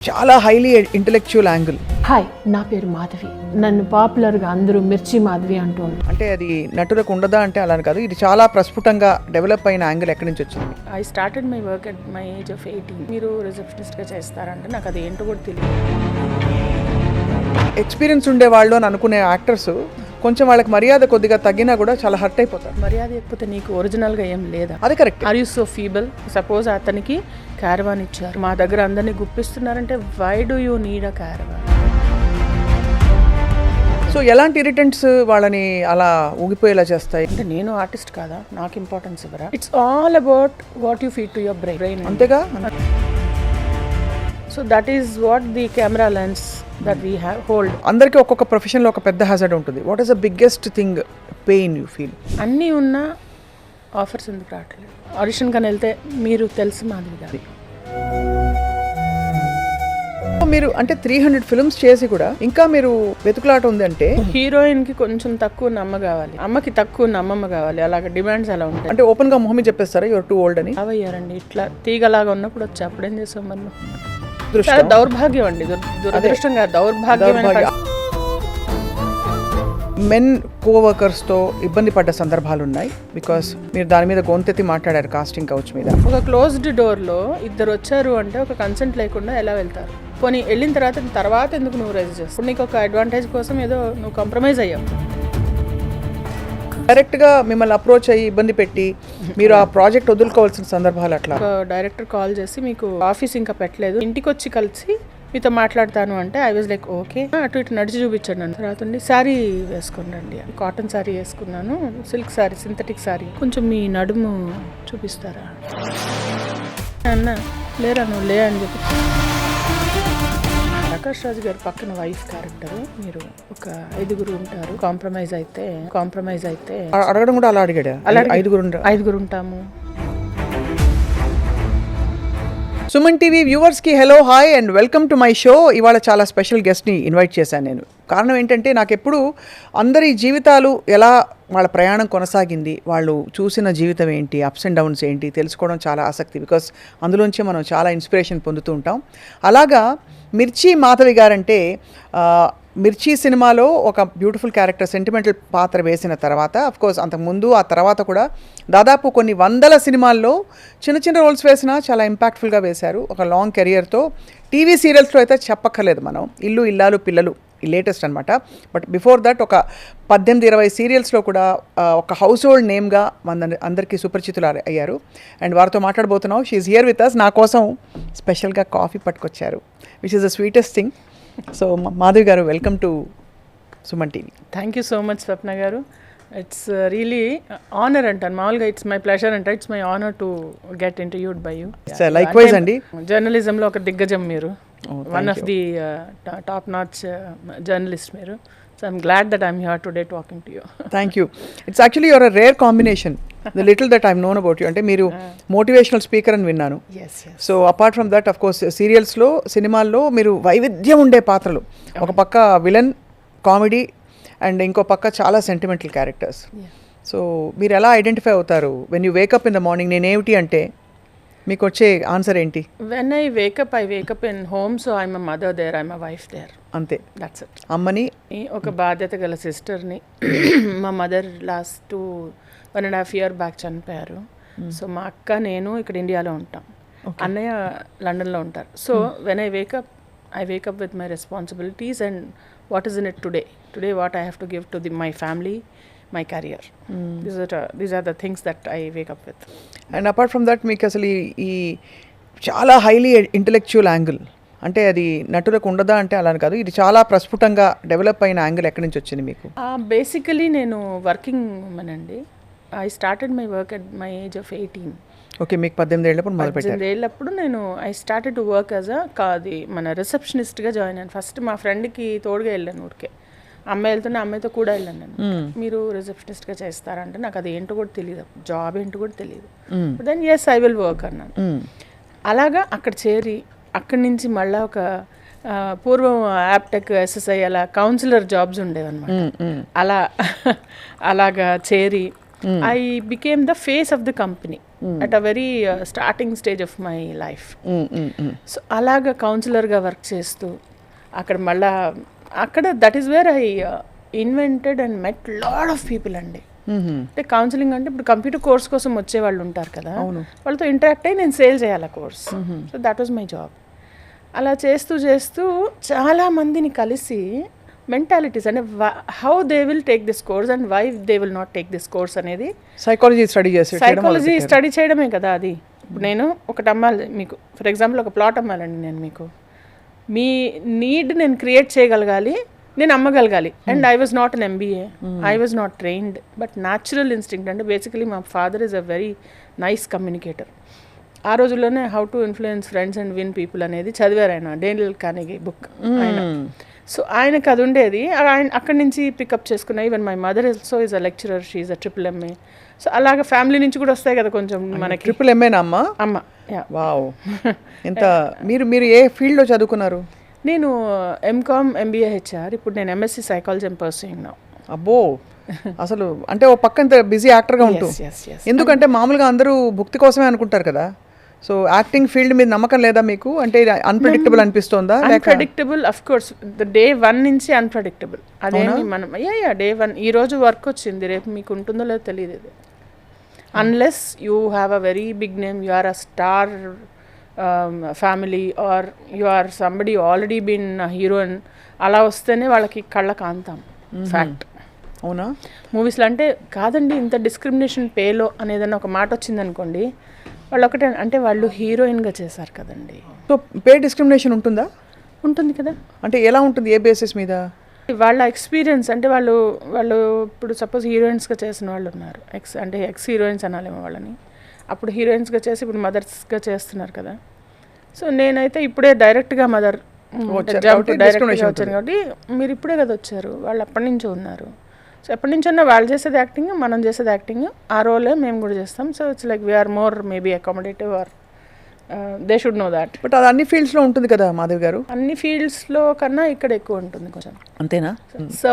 చాలా highly intellectual angle. Hi, నా పేరు మాధవి. నన్ను పాపులర్గా అందరూ మిర్చి మాధవి అంటూ ఉంటారు. అంటే అది నటులకు ఉండదా అంటే అలా కాదు, ఇది చాలా ప్రస్ఫుటంగా డెవలప్ అయిన యాంగిల్ ఎక్కడి నుంచి వచ్చింది? I started my work at my age of 18. మీరు రిసెప్షనిస్ట్గా చేస్తారంటే నాకు అది ఏంటో కూడా తెలియదు. ఎక్స్పీరియన్స్ ఉండేవాళ్ళు అని అనుకునే యాక్టర్స్ కొంచెం వాళ్ళకి మర్యాద కొద్దిగా తగ్గినా కూడా చాలా హర్ట్ అయిపోతారు. మర్యాద ఎక్కిపోతే నీకు ఒరిజినల్గా ఏం లేదా? అది correct. Are you so feeble? Suppose అతనికి క్యారవాన్ ఇచ్చారు, మా దగ్గర అందరినీ గుప్పిస్తున్నారంటే why do you need a caravan? So ఎలాంటి ఇరిటెంట్స్ వాళ్ళని అలా ఊగిపోయేలా చేస్తాయి? అంటే నేను ఆర్టిస్ట్ కాదా, నాకు ఇంపార్టెన్స్ ఇవ్వరా? It's all about what you feed to your brain. అంతేగా. So that is what the camera lens that we have hold. అందరికీ ఒక్కొక్క ప్రొఫెషన్లో ఒక పెద్ద హ్యాజర్డ్ ఉంటుంది. What is the biggest thing pain you feel? అన్నీ ఉన్నా ఆఫర్స్ ఎందుకు రావట్లేదు? ఆడిషన్ కానీ వెళ్తే మీరు తెలుసు మాధవి గారు. మీరు అంటే 300 ఫిల్మ్స్ చేసి కూడా ఇంకా మీరు వెతుకులాట ఉంది అంటే హీరోయిన్ కి కొంచెం తక్కువ నమ్మ కావాలి, అమ్మకి తక్కువ నమ్మమ్మ కావాలి, అలాగే డిమాండ్స్ అలా ఉంటాయి. అంటే ఓపెన్ గా మొహమి చెప్పేస్తారా యువర్ టూ ఓల్డ్ అని? అవయ్యారండి ఇట్లా తీగలాగా ఉన్నప్పుడు వచ్చి అప్పుడేం చేసాం మనం? చాలా దౌర్భాగ్యం అండి, దురదృష్టం కాదు, దౌర్భాగ్యం. మెన్ కోవర్కర్స్తో ఇబ్బంది పడ్డ సందర్భాలు ఉన్నాయి, బికాస్ మీరు దాని మీద గొంతెత్తి మాట్లాడారు కాస్టింగ్ కౌచ్ మీద. ఒక క్లోజ్డ్ డోర్లో ఇద్దరు వచ్చారు అంటే ఒక కన్సెంట్ లేకుండా ఎలా వెళ్తారు? పోనీ వెళ్ళిన తర్వాత ఎందుకు నువ్వు రైజ్ చేస్తావు? నీకు ఒక అడ్వాంటేజ్ కోసం ఏదో నువ్వు కాంప్రమైజ్ అయ్యావు. డైరెక్ట్గా మిమ్మల్ని అప్రోచ్ అయ్యి ఇబ్బంది పెట్టి మీరు ఆ ప్రాజెక్ట్ వదులుకోవాల్సిన సందర్భాలు అట్లా? ఒక డైరెక్టర్ కాల్ చేసి మీకు ఆఫీస్ ఇంకా పెట్టలేదు, ఇంటికి వచ్చి కలిసి మీతో మాట్లాడతాను అంటే ఐ వాజ్ లైక్ ఓకే. అటు ఇటు నడిచి చూపించాను నన్ను. తర్వాత శారీ వేసుకున్నాండి, కాటన్ శారీ వేసుకున్నాను, సిల్క్ శారీ, సింథటిక్ శారీ. కొంచెం మీ నడుము చూపిస్తారా అన్న? లేరా నువ్వు లే అని చెప్పి. ప్రకాష్ రాజ్ గారు పక్కన వైఫ్ క్యారెక్టర్, మీరు ఒక 5 ఉంటారు, కాంప్రమైజ్ అయితే అడగడం కూడా అలా అడిగాడు. అలా 5 ఉంటాము. సుమన్ టీవీ వ్యూవర్స్కి hello, hi and welcome to my show. ఇవాళ చాలా స్పెషల్ గెస్ట్ని ఇన్వైట్ చేశాను నేను. కారణం ఏంటంటే నాకు ఎప్పుడు అందరి జీవితాలు ఎలా వాళ్ళ ప్రయాణం కొనసాగింది, వాళ్ళు చూసిన జీవితం ఏంటి, అప్స్ అండ్ డౌన్స్ ఏంటి తెలుసుకోవడం చాలా ఆసక్తి. బికాస్ అందులోంచి మనం చాలా ఇన్స్పిరేషన్ పొందుతూ ఉంటాం. అలాగా మిర్చి మాధవి గారంటే మిర్చి సినిమాలో ఒక బ్యూటిఫుల్ క్యారెక్టర్, సెంటిమెంటల్ పాత్ర వేసిన తర్వాత, అఫ్కోర్స్ అంతకుముందు ఆ తర్వాత కూడా దాదాపు కొన్ని 100 సినిమాల్లో చిన్న రోల్స్ వేసినా చాలా ఇంపాక్ట్ఫుల్గా వేశారు. ఒక లాంగ్ కెరియర్తో టీవీ సీరియల్స్లో అయితే చెప్పక్కర్లేదు మనం, ఇల్లు ఇల్లాలు పిల్లలు లేటెస్ట్ అనమాట. బట్ బిఫోర్ దట్ ఒక 18-20 సీరియల్స్లో కూడా ఒక హౌస్ హోల్డ్ నేమ్గా అందరికీ సుపరిచితులు అయ్యారు. అండ్ వారితో మాట్లాడబోతున్నాం. She's here with us. నా కోసం స్పెషల్గా కాఫీ పట్టుకొచ్చారు, which is the sweetest thing. So Madhavi గారు, welcome to Suman TV. Thank you so much Swapna గారు. ఇట్స్ రియలీ ఆనర్ అంటాను, మామూలుగా ఇట్స్ మై ప్లెజర్ అంటే it's my honour to get interviewed by you. Likewise అండి. జర్నలిజంలో ఒక దిగ్గజం మీరు, one of the top notch journalist మీరు. So I'm glad that I'm here today talking to you. Thank you. It's actually your a rare combination, the little that I'm known about you. అంటే మీరు motivational speaker అని విన్నాను. So apart from that, of course సీరియల్స్లో, సినిమాల్లో మీరు వైవిధ్యం ఉండే పాత్రలు, ఒక పక్క విలన్ కామెడీ అండ్ ఇంకో పక్క చాలా సెంటిమెంటల్ క్యారెక్టర్స్. సో మీరు ఎలా ఐడెంటిఫై అవుతారు when you wake up in the morning? నేనేమిటి అంటే మీకు వచ్చే ఆన్సర్ ఏంటి? When I wake up in home, so I'm a mother there, I'm a wife there, అంతే. That's it. అమ్మని, ఒక బాధ్యత గల సిస్టర్ని. మా మదర్ లాస్ట్ 1.5 years బ్యాక్ చనిపోయారు. సో మా అక్క నేను ఇక్కడ ఇండియాలో ఉంటాం, అన్నయ్య లండన్లో ఉంటారు. So when I wake up with my responsibilities and what is in it today what I have to give to my family, my career. These are the things that I wake up with. And apart from that మీకు అసలు ఈ చాలా highly intellectual angle, అంటే అది నటులకు ఉండదా అంటే అలా కాదు, ఇది చాలా ప్రస్ఫుటంగా డెవలప్ అయిన యాంగిల్ ఎక్కడి నుంచి వచ్చింది మీకు? బేసికలీ నేను వర్కింగ్ ఉమెన్ అండి. I started my work at my age of 18. Okay, మీకు 18 ఏళ్ళప్పుడు మొదలుపెట్టారు. 18 ఏళ్ళప్పుడు నేను I started to work as మన రిసెప్షనిస్ట్గా జాయిన్ అయ్యాను. ఫస్ట్ మా ఫ్రెండ్కి తోడుగా వెళ్ళాను ఊరికే, అమ్మాయి వెళ్తుంటే అమ్మాయితో కూడా వెళ్ళాను నేను. మీరు రిసెప్షనిస్ట్గా చేస్తారంటే నాకు అది ఏంటో కూడా తెలియదు, జాబ్ ఏంటో కూడా తెలియదు. Then yes I will work అన్నాను. అలాగా అక్కడ చేరి అక్కడి నుంచి మళ్ళీ ఒక పూర్వం యాప్టెక్, ఎస్ఎస్ఐ అలా కౌన్సిలర్ జాబ్స్ ఉండేవన్నమాట. అలాగా చేరి I became the face of the company at a very starting stage of my life. So అలాగా కౌన్సిలర్గా వర్క్ చేస్తూ అక్కడ మళ్ళా అక్కడ that is where I invented and met lot of people అండి. అంటే కౌన్సిలింగ్ అంటే ఇప్పుడు కంప్యూటర్ కోర్స్ కోసం వచ్చే వాళ్ళు ఉంటారు కదా, వాళ్ళతో ఇంటరాక్ట్ అయ్యి నేను సేల్ చేయాలి ఆ course. So that was my job. అలా చేస్తూ చేస్తూ చాలా మందిని కలిసి మెంటాలిటీస్ అంటే how they will take this course and why they will not take this course అనేది సైకాలజీ స్టడీ చేయడమే కదా అది. ఇప్పుడు నేను ఒకటి అమ్మాలి మీకు, ఫర్ ఎగ్జాంపుల్ ఒక ప్లాట్ అమ్మాలండి నేను మీకు, మీ నీడ్ నేను క్రియేట్ చేయగలగాలి, నేను అమ్మగలగాలి. And I was not an MBA, I was not trained, but natural instinct. అంటే బేసికలీ మా father is a very nice communicator. ఆ రోజుల్లోనే how to influence friends and win people అనేది చదివారు ఆయన, డేనియల్ కార్నెగీ బుక్ ఆయన. సో ఆయనకు అది ఉండేది, ఆయన అక్కడి నుంచి పికప్ చేసుకున్నా. Even my mother also is a lecturer, she is a MMA. So అలాగే ఫ్యామిలీ నుంచి కూడా వస్తాయి కదా కొంచెం మనకి. MMA అమ్మ? అమ్మ. వావ్. ఎంత మీరు ఏ ఫీల్డ్లో చదువుకున్నారు? నేను MCom MBA HR. ఇప్పుడు నేను MSc psychology and pursuing now. అబ్బో, అసలు అంటే ఓ పక్క ఇంత బిజీ యాక్టర్గా ఉంటుంది. ఎందుకంటే మామూలుగా అందరూ భుక్తి కోసమే అనుకుంటారు కదా. సో యాక్టింగ్ ఫీల్డ్ మీద నమ్మకం లేదా మీకు? అంటే అన్ప్రెడిక్టబుల్ అనిపిస్తుందా? అన్ప్రెడిక్టబుల్ ఆఫ్ కోర్స్, డే 1 నుంచి అన్ప్రెడిక్టబుల్. అదేమి మనం డే 1 ఈ రోజు వర్క్ వచ్చింది, రేపు మీకు ఉంటుందో లేదో తెలియదు. ఇది unless you have a very big name, you are a star family, or you are somebody already been heroine, అలా వస్తేనే వాళ్ళకి కళ్ళ కాంతాం. ఫ్యాక్ట్. అవునా? మూవీస్లో అంటే కాదండి, ఇంత డిస్క్రిమినేషన్ పేలో అనేదన్న ఒక మాట వచ్చిందనుకోండి, వాళ్ళు ఒకటే అంటే వాళ్ళు హీరోయిన్గా చేశారు కదండి. సో పే డిస్క్రిమినేషన్ ఉంటుందా? ఉంటుంది కదా. అంటే ఎలా ఉంటుంది? ఏ బేసిస్ మీద? వాళ్ళ ఎక్స్పీరియన్స్ అంటే వాళ్ళు ఇప్పుడు సపోజ్ హీరోయిన్స్గా చేసిన వాళ్ళు ఉన్నారు, ఎక్స్ హీరోయిన్స్ అనాలేమో వాళ్ళని. అప్పుడు హీరోయిన్స్గా చేసి ఇప్పుడు మదర్స్గా చేస్తున్నారు కదా. సో నేనైతే ఇప్పుడే డైరెక్ట్గా మదర్ డైరెక్ట్గా వచ్చాను కాబట్టి, మీరు ఇప్పుడే కదా వచ్చారు, వాళ్ళు అప్పటి నుంచో ఉన్నారు. సో ఎప్పటి నుంచి ఉన్నా వాళ్ళు చేసేది యాక్టింగ్, మనం చేసేది యాక్టింగ్, ఆ రోలే మేము కూడా చేస్తాం. So it's like we're more maybe accommodative, or they should know that. But అది అన్ని ఫీల్డ్స్లో ఉంటుంది కదా మాధవి గారు? అన్ని ఫీల్డ్స్లో కన్నా ఇక్కడ ఎక్కువ ఉంటుంది కొంచెం. అంతేనా? సో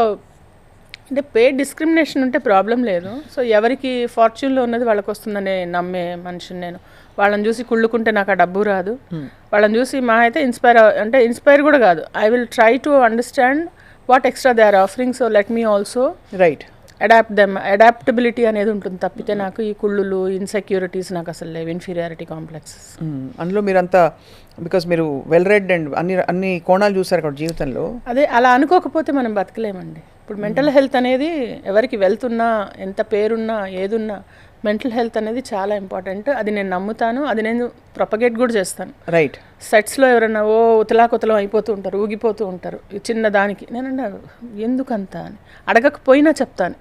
అంటే పే డిస్క్రిమినేషన్ ఉంటే ప్రాబ్లం లేదు. సో ఎవరికి ఫార్చ్యూన్లో ఉన్నది వాళ్ళకి వస్తుందని నమ్మే మనిషిని నేను. వాళ్ళని చూసి కుళ్ళుకుంటే నాకు ఆ డబ్బు రాదు. వాళ్ళని చూసి మా అయితే ఇన్స్పైర్ కూడా కాదు, I will try to understand what extra they are offering, so let me also right adaptability అనేది ఉంటుంది. తప్పితే నాకు ఈ కుళ్ళులు, ఇన్సెక్యూరిటీస్ నాకు అసలు లేవు, ఇన్ఫీరియారిటీ కాంప్లెక్సెస్. అందులో మీరంతా బికాస్ మీరు వెల్ రెడ్ అండ్ అన్ని కోణాలు చూసారు కదా జీవితంలో. అదే అలా అనుకోకపోతే మనం బతకలేమండి. ఇప్పుడు మెంటల్ హెల్త్ అనేది ఎవరికి వెళ్తున్నా, ఎంత పేరున్నా, ఏదున్నా మెంటల్ హెల్త్ అనేది చాలా ఇంపార్టెంట్. అది నేను నమ్ముతాను, అది నేను ప్రొపగేట్ కూడా చేస్తాను. రైట్. సెట్స్లో ఎవరైనా ఉతలాకుతలం అయిపోతూ ఉంటారు, ఊగిపోతూ ఉంటారు చిన్న దానికి. నేనంటే ఎందుకంత అని అడగకపోయినా చెప్తాను,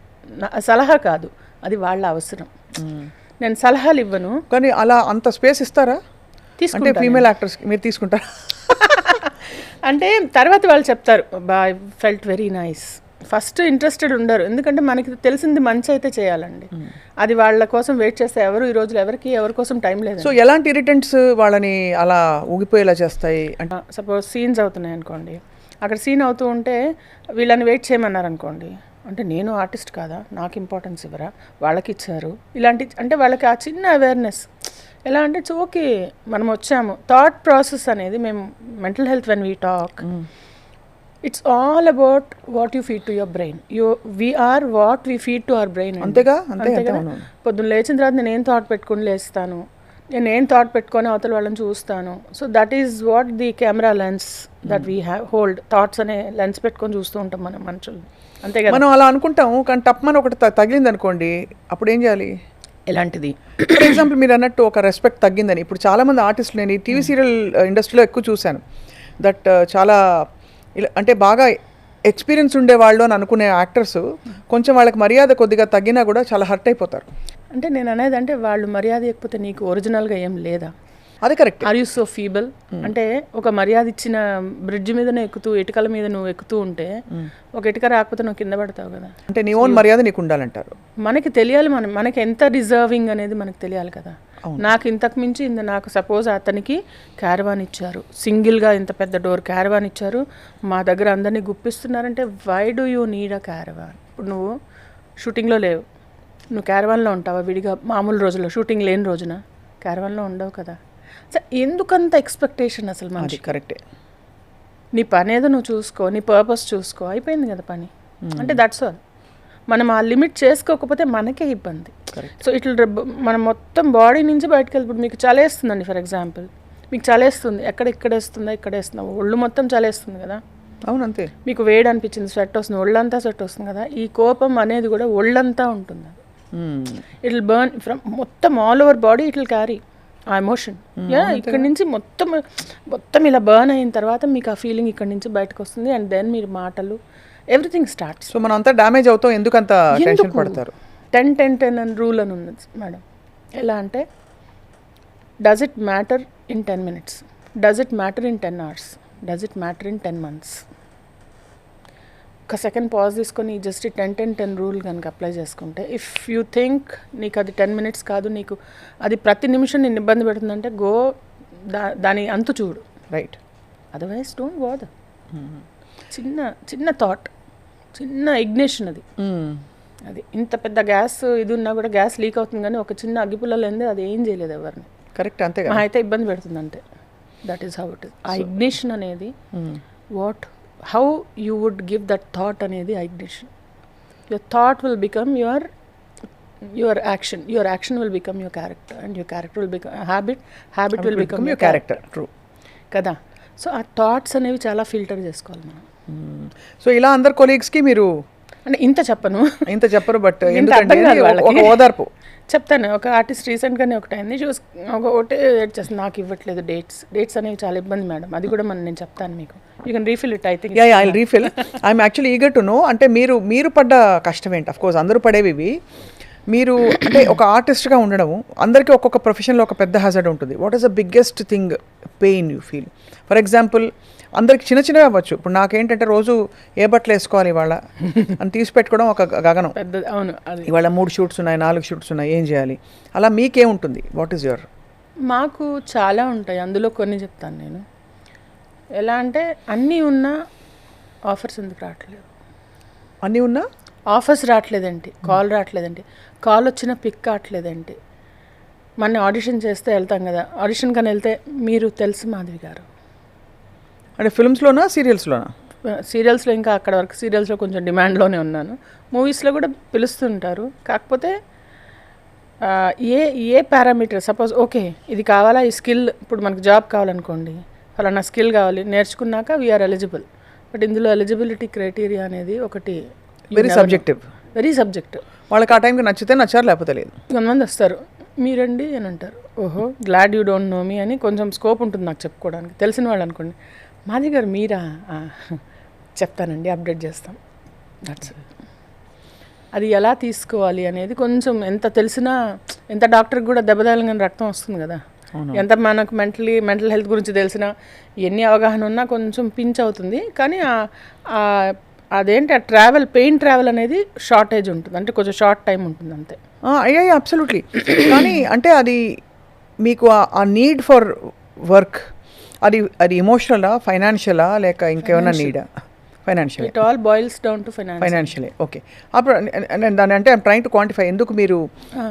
సలహా కాదు, అది వాళ్ళ అవసరం. నేను సలహాలు ఇవ్వను. కానీ అలా అంత స్పేస్ ఇస్తారా? అంటే ఫీమేల్ యాక్టర్స్ మీరు తీసుకుంటారా? అంటే తర్వాత వాళ్ళు చెప్తారు, బా felt very nice. First interested ఉండరు, ఎందుకంటే మనకి తెలిసింది మంచి అయితే చేయాలండి. అది వాళ్ళ కోసం వెయిట్ చేస్తే ఈ రోజులు ఎవరి కోసం టైం లేదు. సో ఎలాంటి ఇరిటెంట్స్ వాళ్ళని అలా ఊగిపోయేలా చేస్తాయి? అంటే సపోజ్ సీన్స్ అవుతున్నాయి అనుకోండి, అక్కడ సీన్ అవుతూ ఉంటే వీళ్ళని వెయిట్ చేయమన్నారు అనుకోండి, అంటే నేను ఆర్టిస్ట్ కాదా, నాకు ఇంపార్టెన్స్ ఇవ్వరా, వాళ్ళకి ఇచ్చారు ఇలాంటి. అంటే వాళ్ళకి ఆ చిన్న అవేర్నెస్ ఎలా అంటే ఇట్స్ ఓకే, మనం వచ్చాము. థాట్ ప్రాసెస్ అనేది మేము mental health when we talk, it's all about what you feed to your brain. We're what we feed to our brain. అంతేగా? పొద్దున్న లేచిన తర్వాత నేను ఏం థాట్ పెట్టుకుని లేస్తాను, నేను ఏం థాట్ పెట్టుకొని అవతల వాళ్ళని చూస్తాను. So that is what the camera lens that we have hold. Thoughts అనే లెన్స్ పెట్టుకొని చూస్తూ ఉంటాం మనం మనుషులు, అంతే కదా. మనం అలా అనుకుంటాము, కానీ తప్పమని ఒకటి తగిలింది అనుకోండి, అప్పుడు ఏం చేయాలి? ఎలాంటిది? ఫర్ ఎగ్జాంపుల్ మీరు అన్నట్టు ఒక రెస్పెక్ట్ తగ్గిందని. ఇప్పుడు చాలామంది ఆర్టిస్టులు, నేను ఈ టీవీ సీరియల్ ఇండస్ట్రీలో ఎక్కువ చూశాను, దట్ చాలా అంటే బాగా ఎక్స్పీరియన్స్ ఉండేవాళ్ళు అని అనుకునే యాక్టర్స్ కొంచెం వాళ్ళకి మర్యాద కొద్దిగా తగ్గినా కూడా చాలా హర్ట్ అయిపోతారు. అంటే నేను అనేది అంటే వాళ్ళు మర్యాద ఇవ్వకపోతే నీకు ఒరిజినల్గా ఏం లేదా? అది correct. Are you so feeble? అంటే ఒక మర్యాద ఇచ్చిన బ్రిడ్జ్ మీదనే ఎక్కుతూ, ఇటుకల మీద నువ్వు ఎక్కుతూ ఉంటే ఒక ఇటుక రాకపోతే నువ్వు కింద పడతావు కదా. అంటే నీ ఓన్ మర్యాద నీకు ఉండాలంటారు. మనకి తెలియాలి, మనకి ఎంత డిజర్వింగ్ అనేది మనకు తెలియాలి కదా. నాకు ఇంతకు మించి నాకు సపోజ్ అతనికి క్యారవాన్ ఇచ్చారు, సింగిల్గా ఇంత పెద్ద డోర్ క్యారవాన్ ఇచ్చారు, మా దగ్గర అందరినీ గుప్పిస్తున్నారంటే why do you need a caravan? ఇప్పుడు నువ్వు షూటింగ్లో లేవు, నువ్వు క్యారవాన్లో ఉంటావా విడిగా మామూలు రోజుల్లో షూటింగ్ లేని రోజున? క్యారవాన్లో ఉండవు కదా. సో ఎందుకంత ఎక్స్పెక్టేషన్ అసలు అది మనిషి? కరెక్టే. నీ పని ఏదో నువ్వు చూసుకో, నీ పర్పస్ చూసుకో, అయిపోయింది కదా పని. అంటే దట్స్ ఆల్. మనం ఆ లిమిట్ చేసుకోకపోతే మనకే ఇబ్బంది. సో ఇట్లా మనం మొత్తం బాడీ నుంచి బయటకు వెళ్ళిపోతుంది. మీకు చలేస్తుందండి ఫర్ ఎగ్జాంపుల్, మీకు చలేస్తుంది, ఇక్కడేస్తుందా, ఒళ్ళు మొత్తం చలేస్తుంది కదా. అవును అంతే. మీకు వేడి అనిపించింది, స్వెట్ వస్తుంది, ఒళ్ళంతా స్వెట్ వస్తుంది కదా. ఈ కోపం అనేది కూడా ఒళ్ళంతా ఉంటుంది. ఇట్ విల్ బర్న్ ఫ్రమ్ మొత్తం all over body, it will carry ఆ ఎమోషన్. ఇక్కడ నుంచి మొత్తం ఇలా బర్న్ అయిన తర్వాత మీకు ఆ ఫీలింగ్ ఇక్కడ నుంచి బయటకు వస్తుంది. అండ్ దెన్ మీరు మాటలు ఎవ్రీథింగ్ స్టార్ట్స్. సో మనం అంతా డ్యామేజ్ అవుతాం. ఎందుకంత టెన్షన్ పడతారు? 10-10-10 అని రూల్ అని ఉంది మేడం. ఎలా అంటే, does it matter in 10 minutes, does it matter in 10 hours, does it matter in 10 months? ఒక సెకండ్ పాజ్ తీసుకొని జస్ట్ 10-10-10 రూల్ కనుక అప్లై చేసుకుంటే, ఇఫ్ యూ థింక్ నీకు అది 10 minutes కాదు, నీకు అది ప్రతి నిమిషం నేను ఇబ్బంది పెడుతుందంటే గో దాని అంతు చూడు. రైట్. Otherwise don't bother. చిన్న థాట్, చిన్న ఇగ్నిషన్ అది ఇంత పెద్ద గ్యాస్ ఇది ఉన్నా కూడా గ్యాస్ లీక్ అవుతుంది, కానీ ఒక చిన్న అగ్గిపుల్ల లేనిదే అది ఏం చేయలేదు ఎవరిని. కరెక్ట్, అంతే మా అయితే ఇబ్బంది పెడుతుంది అంతే. That is how it is. ఆ ఇగ్నిషన్ అనేది how you would give that thought అనేది ఆ ignition. Your thought will become your action, your action will become your character, and your character will become habit will become your character. True కదా. So ఆ thoughts అనేవి చాలా filter చేసుకోవాలి మనం. So ఇలా అందరు కొలీగ్స్కి మీరు అంటే ఇంత చెప్పరు, బట్ అర్థం కాదు వాళ్ళకి. ఒక ఓదార్పు చెప్తాను. ఒక ఆర్టిస్ట్ రీసెంట్గానే ఒకటి అయింది, ఒకటే చేస్తుంది, నాకు ఇవ్వట్లేదు డేట్స్ అనేవి చాలా ఇబ్బంది మేడం. అది కూడా నేను చెప్తాను మీకు. You can refill it. I think I refill. I'm actually eager to know. అంటే మీరు పడ్డ కష్టం ఏంటి? అఫ్ కోర్స్ అందరూ పడేవి. మీరు అంటే ఒక ఆర్టిస్ట్గా ఉండడం, అందరికీ ఒక్కొక్క ప్రొఫెషన్లో ఒక పెద్ద హజార్డ్ ఉంటుంది. What is the biggest thing pain you feel? For example అందరికి చిన్నవి అవ్వచ్చు. ఇప్పుడు నాకేంటంటే రోజు ఏ బట్టలు వేసుకోవాలి ఇవాళ అని తీసి పెట్టుకోవడం ఒక గగనం. పెద్ద. అవును. అది ఇవాళ 3 shoots ఉన్నాయి, 4 shoots ఉన్నాయి, ఏం చేయాలి? అలా మీకేముంటుంది? What is your? మాకు చాలా ఉంటాయి, అందులో కొన్ని చెప్తాను నేను. ఎలా అంటే, అన్నీ ఉన్నా ఆఫర్స్ ఎందుకు రావట్లేదు? అన్నీ ఉన్నా ఆఫర్స్ రావట్లేదండి, కాల్ రావట్లేదండి, కాల్ వచ్చిన పిక్ కావట్లేదండి. మన ఆడిషన్ చేస్తే వెళ్తాం కదా, ఆడిషన్ కానీ వెళ్తే మీరు తెలుసు మాధవి గారు అంటే ఫిల్మ్స్లోనా సీరియల్స్లోనా? సీరియల్స్లో ఇంకా అక్కడ వరకు సీరియల్స్లో కొంచెం డిమాండ్లోనే ఉన్నాను. మూవీస్లో కూడా పిలుస్తుంటారు. కాకపోతే ఏ పారామీటర్, సపోజ్ ఓకే ఇది కావాలా, ఈ స్కిల్, ఇప్పుడు మనకు జాబ్ కావాలనుకోండి, ఫలానా స్కిల్ కావాలి, నేర్చుకున్నాక వీఆర్ ఎలిజిబుల్. బట్ ఇందులో ఎలిజిబిలిటీ క్రైటీరియా అనేది ఒకటి వెరీ సబ్జెక్టివ్. వాళ్ళకి ఆ టైంకి నచ్చితే నచ్చారు, లేకపోతే లేదు. కొంతమంది వస్తారు, మీరండి అని అంటారు, ఓహో గ్లాడ్ యూ డోంట్ నో మీ అని కొంచెం స్కోప్ ఉంటుంది నాకు చెప్పుకోవడానికి. తెలిసిన వాళ్ళు అనుకోండి, మాది గారు మీరా, చెప్తానండి, అప్డేట్ చేస్తాం. దట్స్ అది ఎలా తీసుకోవాలి అనేది కొంచెం, ఎంత తెలిసినా, ఎంత డాక్టర్కి కూడా దెబ్బతగలని రక్తం వస్తుంది కదా, ఎంత మనకు మెంటల్ హెల్త్ గురించి తెలిసినా, ఎన్ని అవగాహన ఉన్నా కొంచెం పించ్ అవుతుంది. కానీ అదేంటి ఆ పెయిన్ ట్రావెల్ అనేది షార్టేజ్ ఉంటుంది, అంటే కొంచెం షార్ట్ టైం ఉంటుంది అంతే. అయ్యా అబ్సల్యూట్లీ. కానీ అంటే అది మీకు ఆ నీడ్ ఫర్ వర్క్ అది ఎమోషనలా, ఫైనాన్షియలా, లేక ఇంకేమైనా నీడా? Financial. It all boils down to ఫైనాన్షియలే. ఓకే. అప్పుడు దాన్ని అంటే ఐమ్ ట్రైంగ్ టు క్వాంటిఫై. ఎందుకు మీరు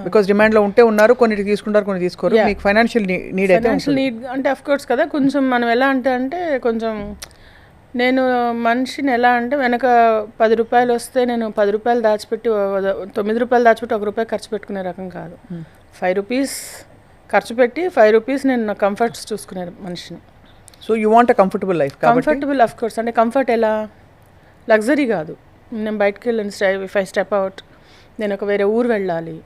బికాస్ డిమాండ్లో ఉన్నారు, కొన్ని తీసుకుంటారు, కొన్ని తీసుకోరు. మీకు ఫైనాన్షియల్ నీడ్ అయితే నీడ్ అంటే అఫ్ కోర్స్ కదా. కొంచెం మనం ఎలా అంటే కొంచెం నేను మనిషిని ఎలా అంటే, వెనక 10 రూపాయలు వస్తే నేను 10 రూపాయలు దాచిపెట్టి 9 రూపాయలు దాచిపెట్టి 1 రూపాయి ఖర్చు పెట్టుకునే రకం కాదు. 5 రూపీస్ ఖర్చు పెట్టి 5 రూపీస్ నేను నా కంఫర్ట్స్ చూసుకునే మనిషిని. So you want a comfortable life. Comfortable of course. అంటే కంఫర్ట్ ఎలా, లగ్జరీ కాదు. నేను బయటకు వెళ్ళాను, ఇఫ్ ఐ స్టెప్ అవుట్, నేను ఒక వేరే ఊరు వెళ్ళాలి,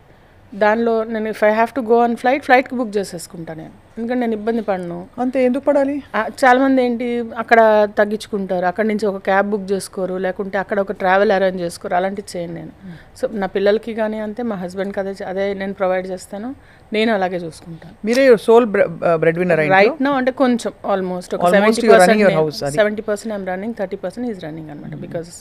దానిలో నేను if I have to go on ఫ్లైట్కి బుక్ చేసేసుకుంటాను నేను, ఎందుకంటే నేను ఇబ్బంది పడను. అంతే, ఎందుకు పడాలి? చాలామంది ఏంటి అక్కడ తగ్గించుకుంటారు, అక్కడి నుంచి ఒక క్యాబ్ బుక్ చేసుకోరు, లేకుంటే అక్కడ ఒక ట్రావెల్ అరేంజ్ చేసుకోరు, అలాంటివి చేయను నేను. సో నా పిల్లలకి కానీ అంతే, మా హస్బెండ్కి అదే నేను ప్రొవైడ్ చేస్తాను, నేను అలాగే చూసుకుంటాను. మీరే sole breadwinner right now. అంటే కొంచెం ఆల్మోస్ట్ ఒక 70% ఐమ్ రన్నింగ్, 30% ఈజ్ రన్నింగ్ అనమాట. బికాస్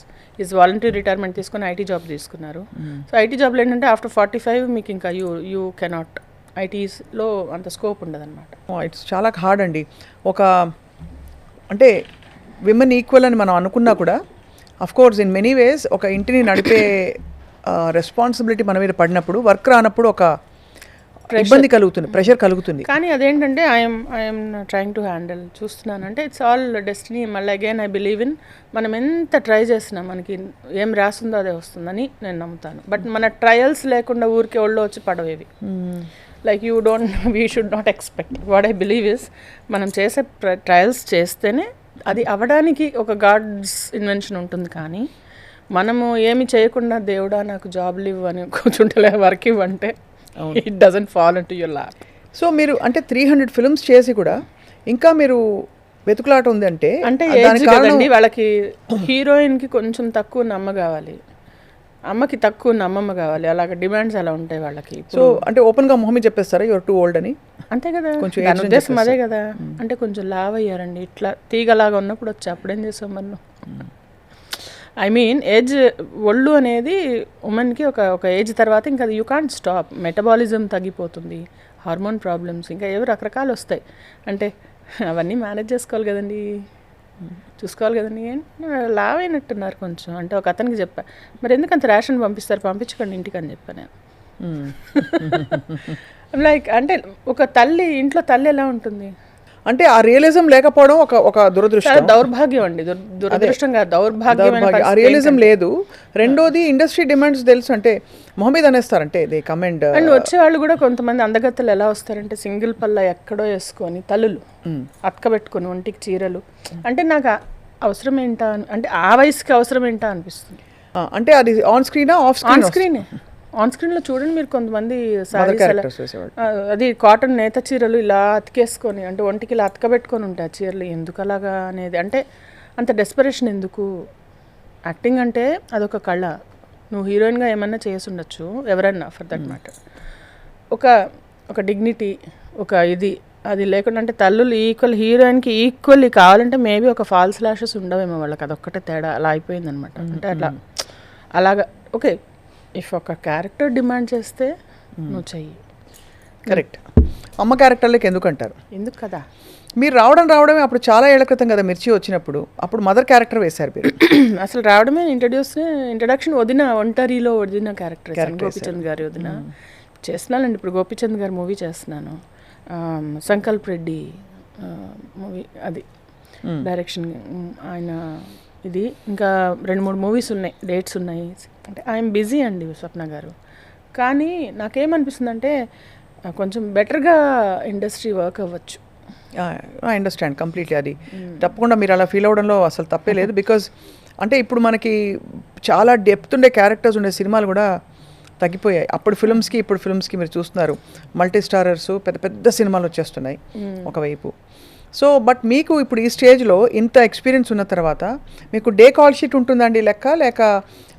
ఈజ్ వాలంటరీ రిటైర్మెంట్ తీసుకుని ఐటీ జాబ్ తీసుకున్నారు. సో ఐటీ జాబ్లో ఏంటంటే ఆఫ్టర్ 45 మీకు ఇంకా యూ కెనాట్, ఐటీస్లో అంత స్కోప్ ఉండదు అనమాట. ఇట్స్ చాలా హార్డ్ అండి. అంటే విమెన్ ఈక్వల్ అని మనం అనుకున్నా కూడా of course in many ways ఒక ఇంటిని నడిపే రెస్పాన్సిబిలిటీ మన మీద పడినప్పుడు వర్క్ రానప్పుడు ఒక ఇబ్బంది కలుగుతుంది, ప్రెషర్ కలుగుతుంది. కానీ అదేంటంటే ఐఎమ్ ట్రయింగ్ టు హ్యాండిల్ చూస్తున్నానంటే ఇట్స్ ఆల్ డెస్టినీ. మళ్ళీ అగైన్ ఐ బిలీవ్ ఇన్ మనం ఎంత ట్రై చేసినా మనకి ఏం రాస్తుందో అదే వస్తుందని నేను నమ్ముతాను. బట్ మన ట్రయల్స్ లేకుండా ఊరికే ఒళ్ళు వచ్చి పడవేవి. Like we should not expect. What I believe is మనం చేసే ట్రయల్స్ చేస్తేనే అది అవ్వడానికి ఒక గాడ్స్ ఇన్వెన్షన్ ఉంటుంది. కానీ మనము ఏమి చేయకుండా దేవుడా నాకు జాబ్లు ఇవ్వు అని కూర్చుంటలే వర్క్ ఇవ్వంటే it doesn't fall into your lap. So మీరు అంటే 300 ఫిల్మ్స్ చేసి కూడా ఇంకా మీరు వెతుకులాట ఉంది అంటే ఏజ్ కదండి వాళ్ళకి. హీరోయిన్కి కొంచెం తక్కువ నమ్మ కావాలి, అమ్మకి తక్కువ నమ్మమ్మ కావాలి, అలాగ డిమాండ్స్ అలా ఉంటాయి వాళ్ళకి. సో అంటే ఓపెన్గా మొహమ్మీ చెప్పేస్తారా యువర్ టూ ఓల్డ్ అని? అంతే కదా, దాని ఉద్దేశం అదే కదా. అంటే కొంచెం లావ్ అయ్యారండి, ఇట్లా తీగలాగా ఉన్నప్పుడు వచ్చి అప్పుడేం చేసాం మనం. ఐ మీన్ ఏజ్, ఒళ్ళు అనేది ఉమెన్కి ఒక ఏజ్ తర్వాత ఇంకా అది యూ కాంట్ స్టాప్. మెటబాలిజం తగ్గిపోతుంది, హార్మోన్ ప్రాబ్లమ్స్, ఇంకా ఏవో రకరకాలు వస్తాయి. అంటే అవన్నీ మేనేజ్ చేసుకోవాలి కదండి, చూసుకోవాలి కదండి. లావ్ అయినట్టున్నారు కొంచెం అంటే ఒక అతనికి చెప్పా, మరి ఎందుకు అంత రేషన్ పంపిస్తారు, పంపించకండి ఇంటికి అని చెప్పాను నేను. లైక్ అంటే ఒక తల్లి ఇంట్లో తల్లి ఎలా ఉంటుంది అంటే ఆ రియలిజం లేకపోవడం ఒక దురదృష్టం, దౌర్భాగ్యం అండి. దురదృష్టంగా దౌర్భాగ్యం, ఆ రియలిజం లేదు. రెండోది ఇండస్ట్రీ డిమాండ్స్ తెలుసు అంటే మొహమ్మద్ అనేస్తారంటే దే కమెండ్. అండ్ వచ్చేవాళ్ళు కూడా కొంతమంది అందగత్తలు ఎలా వస్తారంటే సింగిల్ పల్ల ఎక్కడో వేసుకొని తల్లులు అతకబెట్టుకొని ఒంటికి చీరలు. అంటే నాకు అవసరం ఏంటా అంటే ఆ వయసుకి అవసరం ఏంటా అనిపిస్తుంది. అంటే అది ఆన్ స్క్రీనా ఆఫ్ స్క్రీన్? ఆన్ స్క్రీనే. ఆన్ స్క్రీన్లో చూడండి మీరు కొంతమంది అది కాటన్ నేత చీరలు ఇలా అతికేసుకొని అంటే ఒంటికి ఇలా అతకబెట్టుకొని ఉంటాయి చీరలు. ఎందుకు అలాగా అనేది అంటే అంత డెస్పరేషన్ ఎందుకు? యాక్టింగ్ అంటే అదొక కళ. నువ్వు హీరోయిన్గా ఏమన్నా చేసి ఉండొచ్చు, ఎవరన్నా ఫర్ దట్ మ్యాటర్. ఒక డిగ్నిటీ, ఒక ఇది అది లేకుండా అంటే తల్లులు హీరోయిన్కి ఈక్వల్లీ కావాలంటే మేబీ ఒక ఫాల్స్ లాషెస్ ఉండవేమో వాళ్ళకి, అదొక్కటే తేడా అలా అయిపోయింది అనమాట. అంటే అలాగా ఓకే, ఇఫ్ ఒక క్యారెక్టర్ డిమాండ్ చేస్తే నువ్వు చెయ్యి. కరెక్ట్. అమ్మ క్యారెక్టర్లకి ఎందుకు అంటారు? ఎందుకు కదా, మీరు రావడమే అప్పుడు చాలా ఏళ్ల క్రితం కదా మిర్చి వచ్చినప్పుడు, అప్పుడు మదర్ క్యారెక్టర్ వేశారు మీరు. అసలు రావడమే ఇంట్రడక్షన్ ఒంటరిలో వదిన క్యారెక్టర్ గోపిచంద్ గారి వదిన చేస్తున్నానండి. ఇప్పుడు గోపిచంద్ గారి మూవీ చేస్తున్నాను, సంకల్ప్ రెడ్డి మూవీ, అది డైరెక్షన్ ఆయన. ఇది ఇంకా 2-3 మూవీస్ ఉన్నాయి, డేట్స్ ఉన్నాయి. అంటే ఐఎమ్ బిజీ అండి స్వప్న గారు. కానీ నాకేమనిపిస్తుంది అంటే కొంచెం బెటర్గా ఇండస్ట్రీ వర్క్ అవ్వచ్చు. I understand completely. అది తప్పకుండా మీరు అలా ఫీల్ అవ్వడంలో అసలు తప్పే లేదు. బికాజ్ అంటే ఇప్పుడు మనకి చాలా డెప్త్ ఉండే క్యారెక్టర్స్ ఉండే సినిమాలు కూడా తగ్గిపోయాయి. అప్పుడు ఫిల్మ్స్కి ఇప్పుడు ఫిల్మ్స్కి మీరు చూస్తున్నారు మల్టీ స్టారర్స్, పెద్ద పెద్ద సినిమాలు వచ్చేస్తున్నాయి ఒకవైపు. సో బట్ మీకు ఇప్పుడు ఈ స్టేజ్లో ఇంత ఎక్స్పీరియన్స్ ఉన్న తర్వాత మీకు డే కాల్ షీట్ ఉంటుందండి లెక్క, లేక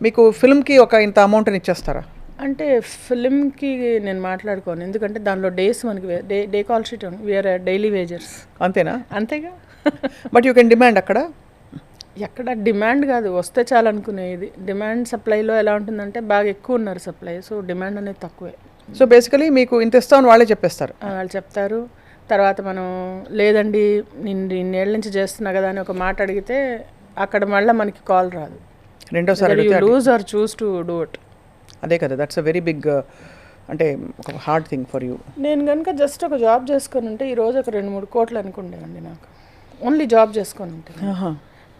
మీకు ఫిల్మ్కి ఒక ఇంత అమౌంట్ని ఇచ్చేస్తారా? అంటే ఫిల్మ్కి నేను మాట్లాడుకోను, ఎందుకంటే దానిలో డేస్ మనకి day call sheet, we're daily wagers. అంతేనా? అంతేగా. బట్ యూ కెన్ డిమాండ్ అక్కడ. ఎక్కడ డిమాండ్ కాదు, వస్తే చాలు అనుకునేది. డిమాండ్ సప్లైలో ఎలా ఉంటుందంటే బాగా ఎక్కువ ఉన్నారు సప్లై, సో డిమాండ్ అనేది తక్కువే. సో బేసికలీ మీకు ఇంత ఇస్తామని వాళ్ళే చెప్పేస్తారు. వాళ్ళు చెప్తారు. తర్వాత మనం లేదండి నేను ఇన్నేళ్ళ నుంచి చేస్తున్నా కదా అని ఒక మాట అడిగితే అక్కడ మళ్ళీ మనకి కాల్ రాదు. రెండోసారి lose or choose to do it. అదే కదా, దట్స్ అ వెరీ బిగ్ అంటే ఒక హార్డ్ థింగ్ ఫర్ యూ. నేను కనుక జస్ట్ ఒక జాబ్ చేసుకొని ఉంటే ఈరోజు ఒక 2-3 కోట్లు అనుకుండేవండి నాకు, ఓన్లీ జాబ్ చేసుకొని ఉంటే.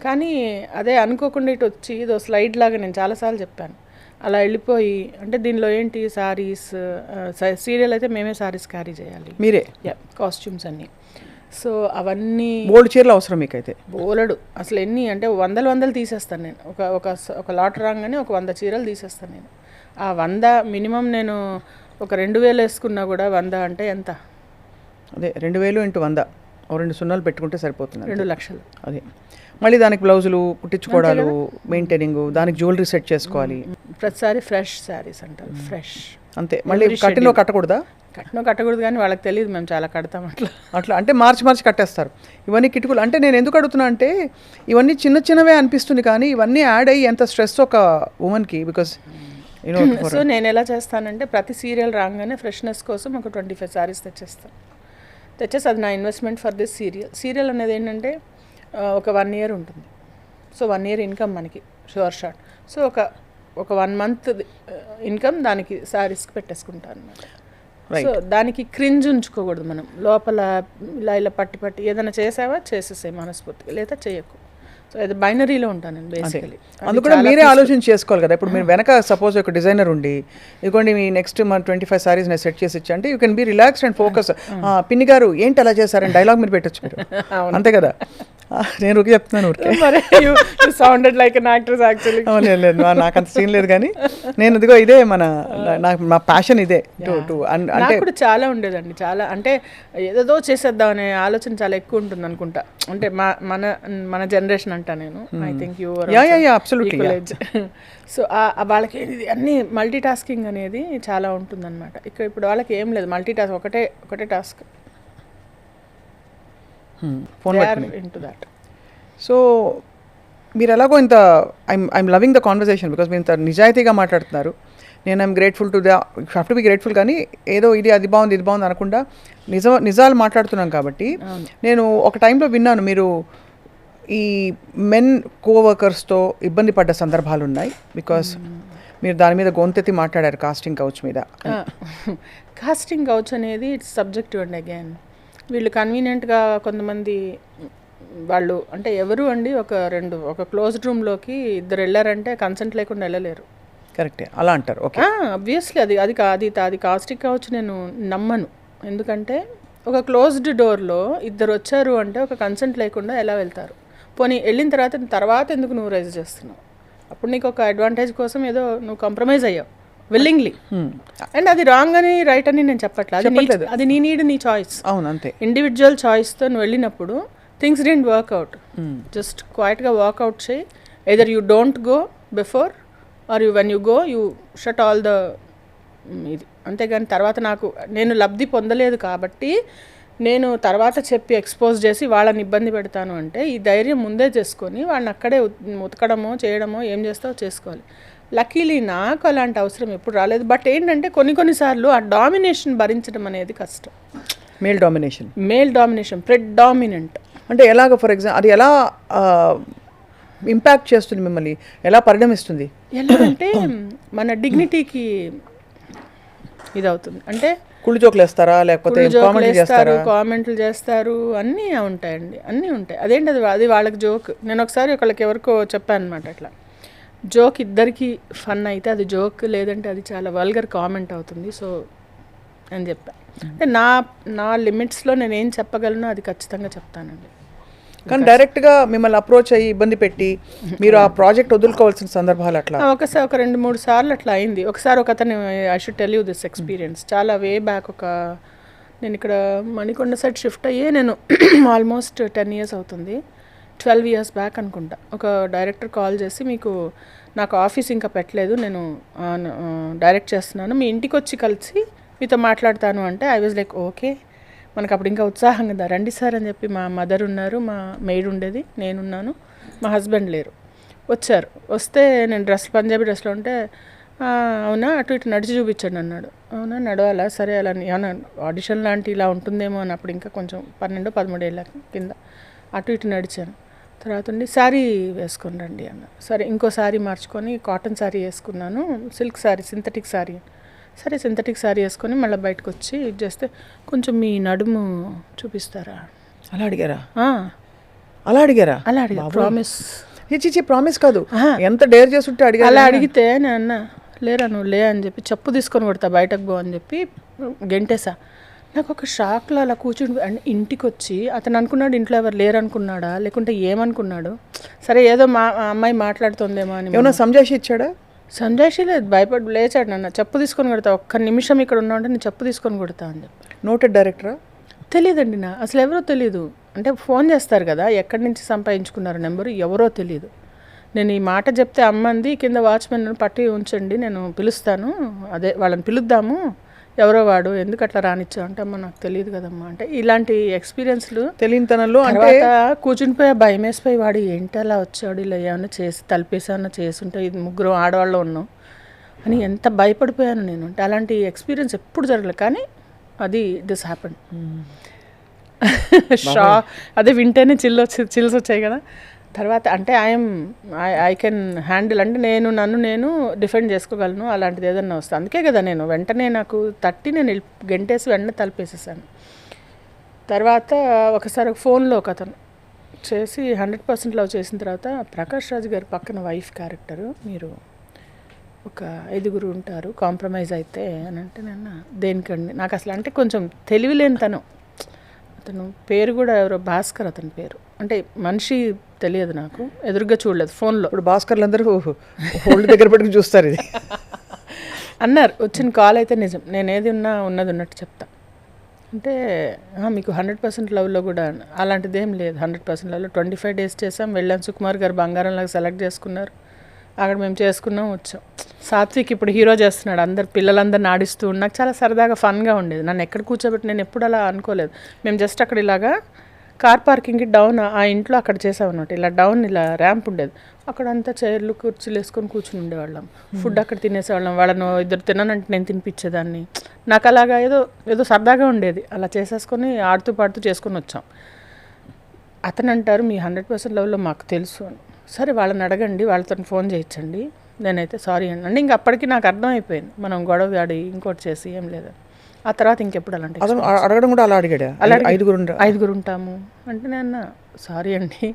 కానీ అదే అనుకోకుండా ఇటు వచ్చి ఇదో స్లైడ్ లాగా నేను చాలాసార్లు చెప్పాను అలా వెళ్ళిపోయి. అంటే దీనిలో ఏంటి సారీస్, సీరియల్ అయితే మేమే సారీస్ క్యారీ చేయాలి, మీరే కాస్ట్యూమ్స్ అన్నీ. సో అవన్నీ బోల్డ్ చీరలు అవసరం మీకైతే. బోలెడు అసలు ఎన్ని అంటే వందలు తీసేస్తాను నేను. ఒక లాట్ రాగానే ఒక 100 చీరలు తీసేస్తాను నేను. ఆ 100 మినిమం నేను ఒక 2000 వేసుకున్నా కూడా 100 అంటే ఎంత? అదే 2000 × 100, 2 సున్నాలు పెట్టుకుంటే సరిపోతుంది, 2 లక్షలు. అదే మళ్ళీ దానికి బ్లౌజులు కుట్టించుకోవడాలు, మెయింటైనింగ్, దానికి జ్యువెలరీ సెట్ చేసుకోవాలి. ప్రతిసారి ఫ్రెష్ శారీస్ అంటారు, ఫ్రెష్ అంతే. మళ్ళీ కట్టకూడదా? కట్టకూడదు కానీ వాళ్ళకి తెలియదు, మేము చాలా కడతాం అట్లా అంటే మార్చి కట్టేస్తారు. ఇవన్నీ కిటుకులు. అంటే నేను ఎందుకు అడుగుతున్నా అంటే ఇవన్నీ చిన్నవే అనిపిస్తుంది కానీ ఇవన్నీ యాడ్ అయ్యి ఎంత స్ట్రెస్ ఒక ఉమెన్కి. బికాస్ సో నేను ఎలా చేస్తానంటే ప్రతి సీరియల్ రాగానే ఫ్రెష్నెస్ కోసం ఒక 25 శారీస్ తెచ్చేసి అది నా ఇన్వెస్ట్మెంట్ ఫర్ దిస్ సీరియల్ అనేది ఏంటంటే ఒక 1 year ఉంటుంది. సో 1 year ఇన్కమ్ మనకి షూర్ షాట్. సో ఒక ఒక 1 మంత్ ఇన్కమ్ దానికి శారీస్కి పెట్టేసుకుంటాను అనమాట. సో దానికి క్రింజ్ ఉంచుకోకూడదు మనం లోపల ఇలా పట్టి ఏదైనా చేసావా చేసేసే మనస్ఫూర్తిగా, లేదా చేయకు. సో అది బైనరీలో ఉంటాను నేను బేసికలీ. అందుకు కూడా మీరే ఆలోచన చేసుకోవాలి కదా. ఇప్పుడు మీరు వెనక సపోజ్ ఒక డిజైనర్ ఉండి ఇదిగోండి మీ నెక్స్ట్ మన 25 సారీస్ నేను సెట్ చేసి ఇచ్చా అంటే you can be relaxed and focus. పిన్ని గారు ఏంటి అలా చేశారని డైలాగ్ మీరు పెట్టచ్చు మీరు, అంతే కదా. నేను ఊరికే చెప్తున్నాను ఊరికే. Sounded like an actress actually. లేదు నాకు అంత సీన్ లేదు కానీ నేను ఇదిగో ఇదే నాకు మా ప్యాషన్ ఇదే. అంటే కూడా చాలా ఉండేదండి, చాలా అంటే ఏదేదో చేసేద్దాం అనే ఆలోచన చాలా ఎక్కువ ఉంటుంది అనుకుంటా. అంటే మన జనరేషన్ అంటా నేను. ఐ థింక్ యూ సో వాళ్ళకి అన్ని మల్టీ టాస్కింగ్ అనేది చాలా ఉంటుందన్నమాట. ఇప్పుడు వాళ్ళకి ఏం లేదు, మల్టీ టాస్క్ ఒకటే టాస్క్. సో మీరు ఎలాగో ఇంత I'm loving the conversation because మీరు ఇంత నిజాయితీగా మాట్లాడుతున్నారు. నేను I'm grateful to have to be grateful, కానీ ఏదో అది బాగుంది అనకుండా నిజాలు మాట్లాడుతున్నాం కాబట్టి. నేను ఒక టైంలో విన్నాను మీరు ఈ మెన్ కోవర్కర్స్తో ఇబ్బంది పడ్డ సందర్భాలు ఉన్నాయి బికాస్ మీరు దాని మీద గొంతెత్తి మాట్లాడారు కాస్టింగ్ కౌచ్ మీద. కాస్టింగ్ కౌచ్ అనేది ఇట్స్ సబ్జెక్టివ్ అండి. అగైన్ వీళ్ళు కన్వీనియంట్గా కొంతమంది వాళ్ళు అంటే ఎవరు అండి ఒక క్లోజ్డ్ రూమ్లోకి 2 వెళ్ళారంటే కన్సెంట్ లేకుండా వెళ్ళలేరు. కరెక్టే, అలా అంటారు. ఓకే, అబ్వియస్లీ అది కాస్టింగ్ కావచ్చు నేను నమ్మను. ఎందుకంటే ఒక క్లోజ్డ్ డోర్లో 2 వచ్చారు అంటే ఒక కన్సెంట్ లేకుండా ఎలా వెళ్తారు? పోనీ వెళ్ళిన తర్వాత ఎందుకు నువ్వు రైజ్ చేస్తున్నావు? అప్పుడు నీకు ఒక అడ్వాంటేజ్ కోసం ఏదో నువ్వు కాంప్రమైజ్ అయ్యావు విల్లింగ్లీ. అండ్ అది రాంగ్ అని రైట్ అని నేను చెప్పట్లేదు, అది నీ నీడ్, నీ చాయిస్. అవును, అంతే. ఇండివిజువల్ చాయిస్తో నువ్వు వెళ్ళినప్పుడు థింగ్స్ డెంట్ వర్క్అవుట్. జస్ట్ క్వైట్గా వాక్అవుట్ చేయి. Either you don't go before or when you go you shut all the ఇది. అంతేగాని తర్వాత నేను లబ్ధి పొందలేదు కాబట్టి నేను తర్వాత చెప్పి ఎక్స్పోజ్ చేసి వాళ్ళని ఇబ్బంది పెడతాను అంటే ఈ ధైర్యం ముందే చేసుకొని వాళ్ళని అక్కడే ఉతకడమో చేయడమో ఏం చేస్తావో చేసుకోవాలి. లక్కీలీ నాకు అలాంటి అవసరం ఎప్పుడు రాలేదు. బట్ ఏంటంటే కొన్నిసార్లు ఆ డామినేషన్ భరించడం అనేది కష్టం. మేల్ డామినేషన్ ప్రెడామినెంట్ అంటే ఎలాగ? ఫర్ ఎగ్జాంపుల్ అది ఎలా ఇంపాక్ట్ చేస్తుంది మిమ్మల్ని, ఎలా పరిణమిస్తుంది? ఎలా అంటే మన డిగ్నిటీకి ఇది అవుతుంది. అంటే కుళ్ళు జోకులు వేస్తారా, లేకపోతే కామెంట్లు చేస్తారు, అన్నీ ఉంటాయండి, అన్నీ ఉంటాయి. అదేంటి అది వాళ్ళకి జోక్. నేను ఒకసారి ఎవరికో చెప్పాను అనమాట, అట్లా జోక్ ఇద్దరికి ఫన్ అయితే అది జోక్, లేదంటే అది చాలా వల్గర్ కామెంట్ అవుతుంది. సో అని చెప్పా. అంటే నా లిమిట్స్లో నేను ఏం చెప్పగలను అది ఖచ్చితంగా చెప్తానండి. కానీ డైరెక్ట్గా మిమ్మల్ని అప్రోచ్ అయ్యి ఇబ్బంది పెట్టి మీరు ఆ ప్రాజెక్ట్ వదులుకోవాల్సిన సందర్భాలు అట్లా ఒకసారి 2-3 సార్లు అట్లా అయింది. ఒకసారి అతను I should tell you this experience. చాలా వే బ్యాక్ నేను ఇక్కడ మణికొండ సైడ్ షిఫ్ట్ అయ్యే నేను ఆల్మోస్ట్ 10 years అవుతుంది. 12 years బ్యాక్ అనుకుంటా. ఒక డైరెక్టర్ కాల్ చేసి, నాకు ఆఫీస్ ఇంకా పెట్టలేదు, నేను డైరెక్ట్ చేస్తున్నాను, మీ ఇంటికి వచ్చి కలిసి మీతో మాట్లాడతాను అంటే ఐ వాజ్ లైక్ ఓకే. మనకు అప్పుడు ఇంకా ఉత్సాహంగా రండి సార్ అని చెప్పి మా మదర్ ఉన్నారు, మా మెయిడ్ ఉండేది, నేనున్నాను, మా హస్బెండ్ లేరు. వస్తే నేను పంజాబీ డ్రెస్లో ఉంటే అవునా అటు ఇటు నడిచి చూపించండి అన్నాడు. అవునా నడవాలా, సరే అలా ఏమన్నా ఆడిషన్ లాంటి ఇలా ఉంటుందేమో అని అప్పుడు ఇంకా కొంచెం 12-13 ఏళ్ళ కింద అటు ఇటు నడిచాను. తర్వాత ఉండి శారీ వేసుకొని రండి అన్న. సరే ఇంకో శారీ మార్చుకొని కాటన్ శారీ వేసుకున్నాను, సిల్క్ శారీ, సింథటిక్ శారీ. సరే సింథటిక్ శారీ వేసుకొని మళ్ళీ బయటకు వచ్చి ఇది చేస్తే కొంచెం మీ నడుము చూపిస్తారా అలా అడిగారా? అలా అడిగారు. ప్రామిస్ కాదు, ఎంత డేర్ చేస్తుంటే అడిగారు. అలా అడిగితే నేను అన్న లేరా నువ్వు లే అని చెప్పి చెప్పు తీసుకొని కొడతా బయటకు పో అని చెప్పి గెంటేసా. నాకు ఒక షాక్లో అలా కూర్చుని ఇంటికి వచ్చి అతను అనుకున్నాడు ఇంట్లో ఎవరు లేరు అనుకున్నాడా లేకుంటే ఏమనుకున్నాడు. సరే ఏదో మా అమ్మాయి మాట్లాడుతుందేమో అని. ఏమన్నా సంజాయిషి ఇచ్చాడా? సంజాయిషి లేదు, భయపడి లేచాడు. నన్ను చెప్పు తీసుకొని కొడతా, ఒక్క నిమిషం ఇక్కడ ఉన్నావు అంటే నేను చెప్పు తీసుకొని కొడతా అని చెప్పి. నోటెడ్ డైరెక్టరా? తెలియదండి, అసలు ఎవరో తెలియదు. అంటే ఫోన్ చేస్తారు కదా, ఎక్కడి నుంచి సంపాదించుకున్నారు నెంబరు ఎవరో తెలియదు. నేను ఈ మాట చెప్తే అమ్మంది కింద వాచ్మెన్ పట్టి ఉంచండి నేను పిలుస్తాను, అదే వాళ్ళని పిలుద్దాము, ఎవరో వాడు ఎందుకు అట్లా రానిచ్చావు అంటే అమ్మ నాకు తెలియదు కదమ్మా అంటే. ఇలాంటి ఎక్స్పీరియన్స్లు తెలియతనంలో తర్వాత కూర్చునిపోయా, భయం వేసిపోయి వాడు ఏంటి అలా వచ్చాడు, ఇలా ఏమన్నా చేసి తలిపేసామన్నా చేసుంటే ఇది 3 ఆడవాళ్ళు ఉన్నాం అని ఎంత భయపడిపోయాను నేను. అంటే అలాంటి ఎక్స్పీరియన్స్ ఎప్పుడు జరగలేదు, కానీ అది దిస్ హ్యాపెన్. అదే వింటేనే చిల్స్ వచ్చాయి కదా. తర్వాత అంటే ఐ కెన్ హ్యాండిల్, అంటే నన్ను డిఫెండ్ చేసుకోగలను, అలాంటిది ఏదన్నా వస్తుంది. అందుకే కదా నేను వెంటనే నాకు తట్టి నేను గెంటేసి వెంటనే తలిపేసేసాను. తర్వాత ఒకసారి ఫోన్లో ఒక అతను చేసి 100% లవ్ చేసిన తర్వాత, ప్రకాష్ రాజ్ గారి పక్కన వైఫ్ క్యారెక్టరు, మీరు ఒక 5 ఉంటారు, కాంప్రమైజ్ అయితే అని అంటే, నేను దేనికండి, నాకు అసలు అంటే కొంచెం తెలివిలేని అతను పేరు కూడా ఎవరో భాస్కర్ అతని పేరు, అంటే మనిషి తెలియదు నాకు, ఎదురుగా చూడలేదు ఫోన్లో. ఇప్పుడు భాస్కర్లు అందరూ హోల్డ్ దగ్గర పెట్టుకుని చూస్తారు ఇది అన్నారు. వచ్చిన కాల్ అయితే నిజం, నేను ఏది ఉన్నది ఉన్నట్టు చెప్తా. అంటే మీకు 100% లవ్లో కూడా అలాంటిది ఏం లేదు. 100% లవ్లో 25 days చేసాం, వెళ్ళాం, సుకుమార్ గారు బంగారంలాగా సెలెక్ట్ చేసుకున్నారు, అక్కడ మేము చేసుకున్నాం, వచ్చాం. సాత్విక్ ఇప్పుడు హీరో చేస్తున్నాడు, పిల్లలందరిని ఆడిస్తూ నాకు చాలా సరదాగా ఫన్గా ఉండేది. నన్ను ఎక్కడ కూర్చోబెట్టి నేను ఎప్పుడు అలా అనుకోలేదు. మేము జస్ట్ అక్కడ ఇలాగా కార్ పార్కింగ్కి డౌన్ ఆ ఇంట్లో అక్కడ చేసామన్నమాట, ఇలా డౌన్ ఇలా ర్యాంప్ ఉండేది, అక్కడ అంతా చైర్లు కుర్చీలు వేసుకొని కూర్చుని ఉండేవాళ్ళం, ఫుడ్ అక్కడ తినేసేవాళ్ళం, వాళ్ళను 2 తిన్నానంటే నేను తినిపించేదాన్ని. నాకు అలాగా ఏదో సరదాగా ఉండేది, అలా చేసేసుకొని ఆడుతూ పాడుతూ చేసుకొని వచ్చాం. అతను అంటారు, మీ 100% లవ్లో మాకు తెలుసు అని. సరే వాళ్ళని అడగండి, వాళ్ళతో ఫోన్ చేయించండి, నేనైతే సారీ అండి అంటే ఇంక అప్పటికి నాకు అర్థమైపోయింది మనం గొడవ ఆడి ఇంకోటి చేసి ఏం లేదు. ఆ తర్వాత ఇంకెప్పుడు అలాంటి అడగడం కూడా అలా అడిగాడు, 5 ఉంటాము అంటే, నేను సారీ అండి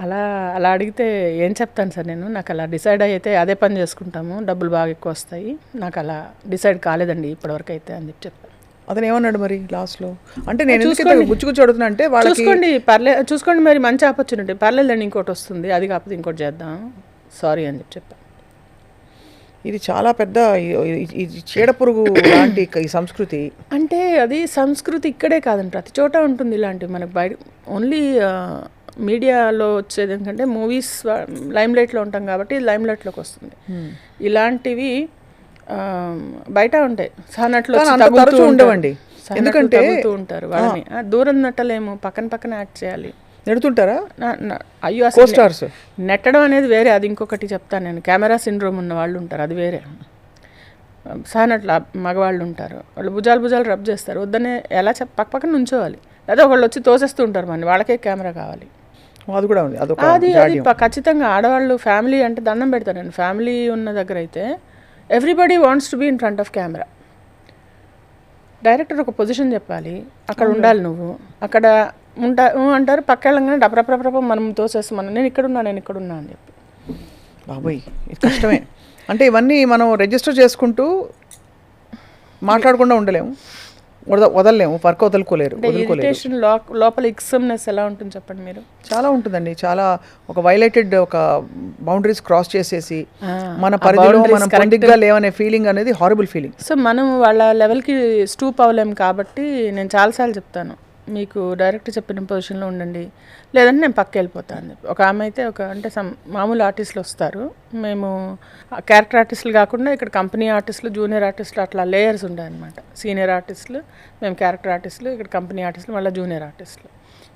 అలా అడిగితే ఏం చెప్తాను సార్, నాకు అలా డిసైడ్ అయితే అదే పని చేసుకుంటాము, డబ్బులు బాగా ఎక్కువ వస్తాయి, నాకు అలా డిసైడ్ కాలేదండి ఇప్పటివరకు అయితే అని చెప్పాను. అతను ఏమన్నాడు మరి లాస్ట్లో? అంటే నేను గుచ్చుగుచ్చు అడుగుతున్నా అంటే చూసుకోండి మరి మంచి ఆపర్చునిటీ, పర్లేదండి ఇంకోటి వస్తుంది, అది కాకపోతే ఇంకోటి చేద్దాం, సారీ అని చెప్పాను. ఇది చాలా పెద్ద చీడపురుగు లాంటి ఈ సంస్కృతి. అంటే అది సంస్కృతి ఇక్కడే కాదండి, ప్రతి చోట ఉంటుంది ఇలాంటివి. మనకు బయట ఓన్లీ మీడియాలో వచ్చేది ఏంటంటే మూవీస్ లైమ్లైట్లో ఉంటాం కాబట్టి లైమ్లైట్లోకి వస్తుంది. ఇలాంటివి బయట ఉంటాయి, సహనట్లో ఉండవండి, ఎందుకంటే ఉంటారు వాళ్ళని దూరం నెట్టలేము, పక్కన యాక్ట్ చేయాలి. నెడుతుంటారా? అయ్యో అసలు నెట్టడం అనేది వేరే, అది ఇంకొకటి చెప్తాను నేను. కెమెరా సిండ్రోమ్ ఉన్న వాళ్ళు ఉంటారు, అది వేరే. సహనట్ల మగవాళ్ళు ఉంటారు, వాళ్ళు భుజాలు రబ్ చేస్తారు, వద్దనే ఎలా పక్కన నుంచోవాలి, అదే ఒకళ్ళు వచ్చి తోసేస్తూ ఉంటారు మన, వాళ్ళకే కెమెరా కావాలి. అది కూడా ఉంది, అది ఖచ్చితంగా. ఆడవాళ్ళు ఫ్యామిలీ అంటే దండం పెడతారు. నేను ఫ్యామిలీ ఉన్న దగ్గర అయితే everybody wants to be in front of camera. Director ఒక పొజిషన్ చెప్పాలి, అక్కడ ఉండాలి, నువ్వు అక్కడ అంటారు, పక్క వెళ్ళంగానే డబ్రప్రప్రప మనం తోసేస్తాం, నేను ఇక్కడున్నా అని చెప్పి. బాబోయ్ ఇది కష్టమే. అంటే ఇవన్నీ మనం రిజిస్టర్ చేసుకుంటూ మాట్లాడకుండా ఉండలేము, వదలలేము, వర్క్ వదులుకోలేరు. లోపల ఎక్సమ్నెస్ ఎలా ఉంటుంది చెప్పండి మీరు? చాలా ఉంటుందండి, చాలా ఒక వైలేటెడ్ ఒక బౌండరీస్ క్రాస్ చేసేసి మన పరిధిలో మనం పొందిగ్గా లేవనే ఫీలింగ్ అనేది హారబుల్ ఫీలింగ్. సో మనం వాళ్ళ లెవెల్కి స్టూప్ అవ్వలేము కాబట్టి నేను చాలాసార్లు చెప్తాను, మీకు డైరెక్టర్ చెప్పిన పొజిషన్లో ఉండండి, లేదంటే నేను పక్క వెళ్ళిపోతాను అని చెప్పి. ఒక ఆమె అయితే అంటే మామూలు ఆర్టిస్టులు వస్తారు, మేము క్యారెక్టర్ ఆర్టిస్టులు కాకుండా ఇక్కడ కంపెనీ ఆర్టిస్టులు, జూనియర్ ఆర్టిస్టులు, అట్లా లేయర్స్ ఉంటాయి అన్నమాట. సీనియర్ ఆర్టిస్టులు, మేము క్యారెక్టర్ ఆర్టిస్టులు, ఇక్కడ కంపెనీ ఆర్టిస్టులు, మళ్ళీ జూనియర్ ఆర్టిస్టులు.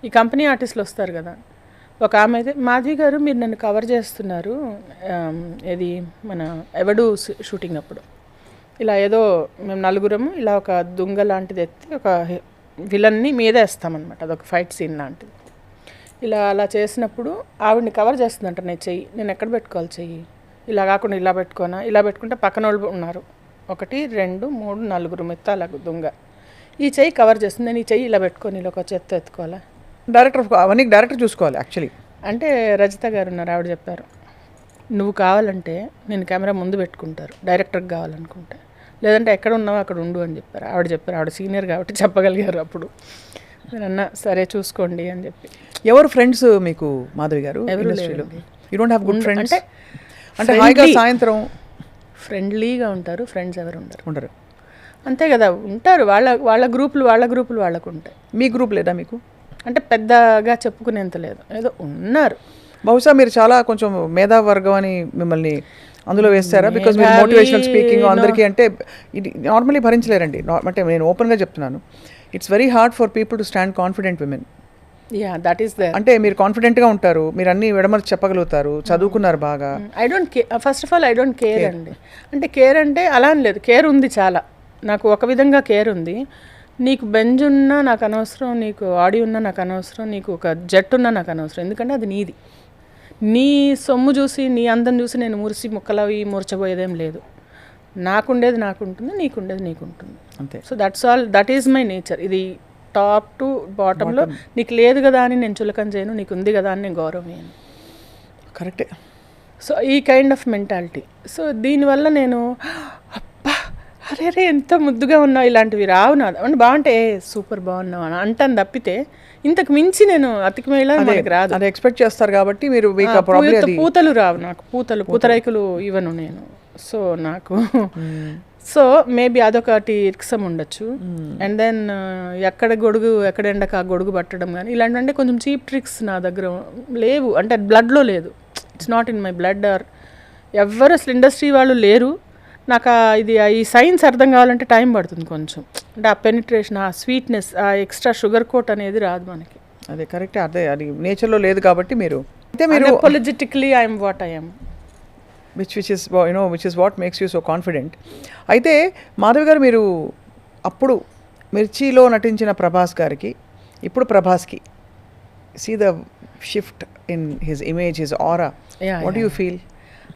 ఈ కంపెనీ ఆర్టిస్టులు వస్తారు కదా, ఒక ఆమె అయితే, మాధవి గారు మీరు నన్ను కవర్ చేస్తున్నారు, ఏది మన ఎవడు షూటింగ్ అప్పుడు, ఇలా ఏదో మేము 4 ఇలా ఒక దుంగ లాంటిది ఎత్తి ఒక విలన్ని మీద వేస్తామన్నమాట, అదొక ఫైట్ సీన్ లాంటిది. అలా చేసినప్పుడు ఆవిడని కవర్ చేస్తుందంట, నేను ఎక్కడ పెట్టుకోవాలి చెయ్యి, ఇలా కాకుండా ఇలా పెట్టుకోనా, ఇలా పెట్టుకుంటే పక్కన వాళ్ళు ఉన్నారు, 1 2 3 4 మెత్తాల దొంగ, ఈ చెయ్యి కవర్ చేస్తుంది, నేను ఈ చెయ్యి ఇలా పెట్టుకొని ఇలా ఒక చెత్త ఎత్తుకోవాలా, అవన్నీ డైరెక్టర్ చూసుకోవాలి యాక్చువల్లీ. అంటే రజిత గారు ఉన్నారు, ఆవిడ చెప్పారు, నువ్వు కావాలంటే నేను కెమెరా ముందు పెట్టుకుంటారు డైరెక్టర్కి కావాలనుకుంటే, లేదంటే ఎక్కడ ఉన్నావో అక్కడ ఉండు అని చెప్పారు. ఆవిడ సీనియర్ కాబట్టి చెప్పగలిగారు. అప్పుడు నేనన్నా సరే చూసుకోండి అని చెప్పి. ఎవరు ఫ్రెండ్స్ మీకు మాధవి గారు ఇండస్ట్రీలో? You don't have good friends? అంటే హాయిగా సాయంత్రం ఫ్రెండ్లీగా ఉంటారు, ఫ్రెండ్స్ ఎవరు ఉండరు అంతే కదా, ఉంటారు వాళ్ళ గ్రూపులు వాళ్ళకు ఉంటాయి. మీ గ్రూప్ లేదా మీకు? అంటే పెద్దగా చెప్పుకునేంత లేదు, ఏదో ఉన్నారు. బహుశా మీరు చాలా కొంచెం మేధావర్గం అని మిమ్మల్ని అందులో వేస్తారా? బికాజ్ మీరు మోటివేషనల్ స్పీకింగ్ అందరికీ అంటే ఇది నార్మలీ భరించలేరండి. అంటే నేను ఓపెన్గా చెప్తున్నాను, it's very hard for people to stand confident women. That is there. అంటే మీరు కాన్ఫిడెంట్గా ఉంటారు, మీరు అన్ని విడమర్చి చెప్పగలుగుతారు, చదువుకున్నారు బాగా. I don't care, first of all I don't care అండి. అంటే కేర్ అంటే అలా అని లేదు, కేర్ ఉంది చాలా, నాకు ఒక విధంగా కేర్ ఉంది. నీకు బెంజ్ ఉన్నా నాకు అనవసరం, నీకు ఆడియో ఉన్నా నాకు అనవసరం, నీకు ఒక జెట్ ఉన్నా నాకు అనవసరం, ఎందుకంటే అది నీది. నీ సొమ్ము చూసి నీ అందం చూసి నేను మురిసి ముక్కలవి మురచబోయేదేం లేదు. నాకుండేది నాకుంటుంది, నీకుండేది నీకుంటుంది. అంతే. So that's all, that is my nature. ఇది టాప్ టు బాటంలో నీకు లేదు కదా అని నేను చులకన చేయను, నీకు ఉంది కదా అని నేను గౌరవం చేయను. కరెక్టే. సో ఈ కైండ్ ఆఫ్ మెంటాలిటీ. సో దీనివల్ల నేను అబ్బా అరే రే ఎంత ముద్దుగా ఉన్నావు ఇలాంటివి రావు నా అంటే బాగుంటే సూపర్ బాగున్నావు అని అంటాను తప్పితే ఇంతకు మించి నేను అతికిమేలా మనకి రాదు. అది ఎక్స్పెక్ట్ చేస్తారు కాబట్టి మీరు పూతలు రావు నాకు, పూతరేకులు ఇవ్వను నేను. సో నాకు సో మేబీ అదొకటి ఇరిక్సం ఉండొచ్చు. అండ్ దెన్ ఎక్కడ ఎండక గొడుగు పట్టడం కానీ ఇలాంటివంటే కొంచెం చీప్ ట్రిక్స్ నా దగ్గర లేవు, అంటే బ్లడ్లో లేదు. It's not in my blood. Or ఎవరు అసలు ఇండస్ట్రీ వాళ్ళు లేరు. నాకు ఇది ఈ సైన్స్ అర్థం కావాలంటే టైం పడుతుంది కొంచెం. అంటే ఆ పెనిట్రేషన్, ఆ స్వీట్నెస్, ఆ ఎక్స్ట్రా షుగర్ కోట్ అనేది రాదు మనకి. అదే కరెక్టే. అదే అది నేచర్లో లేదు కాబట్టి మీరు అయితే మీరు politically I'm what I'm, which is what makes you so confident. అయితే మాధవి గారు, మీరు అప్పుడు మిర్చిలో నటించిన ప్రభాస్ గారికి ఇప్పుడు ప్రభాస్కి see the shift in his image, his aura, what you feel?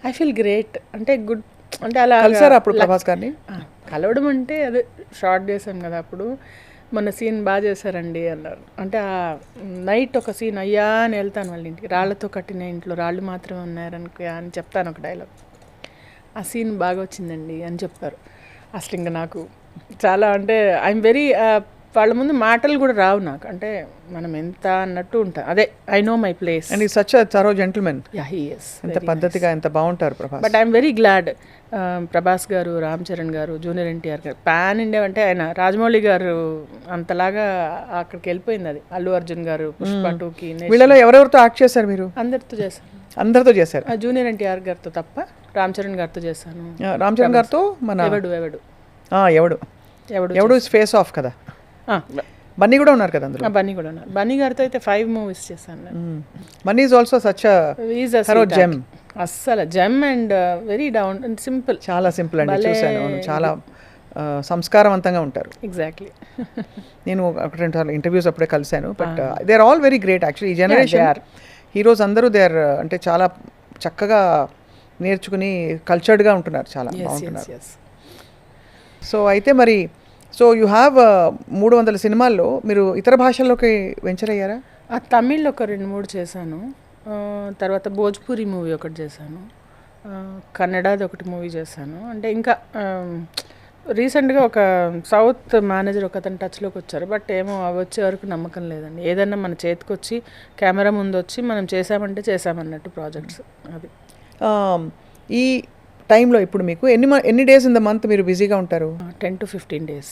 I feel great. అంటే గుడ్, అంటే అలా కలిసారా అప్పుడు ప్రభాస్ గారిని? కలవడం అంటే అదే షార్ట్ చేశాం కదా అప్పుడు, మన సీన్ బాగా చేశారండి అన్నారు. అంటే ఆ నైట్ ఒక సీన్ అయ్యా అని వెళ్తాను వాళ్ళ ఇంటికి, రాళ్లతో కట్టిన ఇంట్లో రాళ్ళు మాత్రమే ఉన్నారనుకో అని చెప్తాను ఒక డైలాగ్. ఆ సీన్ బాగా వచ్చిందండి అని చెప్పారు. అసలు ఇంకా నాకు చాలా, అంటే ఐఎమ్ వెరీ, వాళ్ళ ముందు మాటలు కూడా రావు నాకు, అంటే మనం ఎంత అన్నట్టు ఉంటా. అదే I know my place. And is such a thorough gentleman. Yeah, he is. ఎంత పద్ధతిగా ఎంత బాగుంటారు Prabhas. But I'm very glad Prabhas garu, Ram Charan గారు, జూనియర్ ఎన్టీఆర్ గారు, పాన్ ఇండియా అంటే ఆయన రాజమౌళి గారు అంతలాగా అక్కడికి వెళ్ళిపోయింది అది. అల్లు అర్జున్ గారు పుష్ప 2కి. వీళ్ళలో ఎవరెవరితో యాక్ట్ చేశారు మీరు? అందరితో చేశాను. అందరితో చేశారు? జూనియర్ ఎన్టీఆర్ గారితో తప్ప రామ్ చరణ్ గారితో చేశాను. రామ్ చరణ్ గారితో మన ఎవడు ఫేస్ ఆఫ్ కదా, బన్నీ కూడా ఉన్నారు కదా అందులో. బన్నీ కూడా ఉన్నారు. బన్నీ గారితో అయితే 5 మూవీస్ చేశాను. Bunny is also such a gem. అస్సలు gem and very down and simple. చాలా సింపుల్ అండి, చూశాను. చాలా సంస్కారవంతంగా ఉంటారు. ఎగ్జాక్ట్లీ. నేను ఒక 2 సార్లు ఇంటర్వ్యూస్ అప్పుడే కలిశాను. But they are all very great actually. ఈ జనరేషన్ హీరోస్ అందరూ దే ఆర్, అంటే చాలా చక్కగా నేర్చుకుని కల్చర్డ్గా ఉంటున్నారు, చాలా బాగుంటున్నారు. సో అయితే మరి యూ హ్యావ్ 300 సినిమాల్లో మీరు ఇతర భాషల్లోకి వెంచర్ అయ్యారా? తమిళ్ ఒక 2-3 చేశాను. తర్వాత భోజ్పూరి మూవీ ఒకటి చేశాను. కన్నడది ఒకటి మూవీ చేశాను. అంటే ఇంకా రీసెంట్గా ఒక సౌత్ మేనేజర్ ఒక అతను టచ్లోకి వచ్చారు. బట్ ఏమో అవి వచ్చే వరకు నమ్మకం లేదండి. ఏదన్నా మన చేతికి వచ్చి కెమెరా ముందు వచ్చి మనం చేసామంటే చేసామన్నట్టు ప్రాజెక్ట్స్. అది ఈ టైంలో ఇప్పుడు మీకు ఎన్ని డేస్ ఇన్ ద మంత్ మీరు బిజీగా ఉంటారు? 10 to 15 days.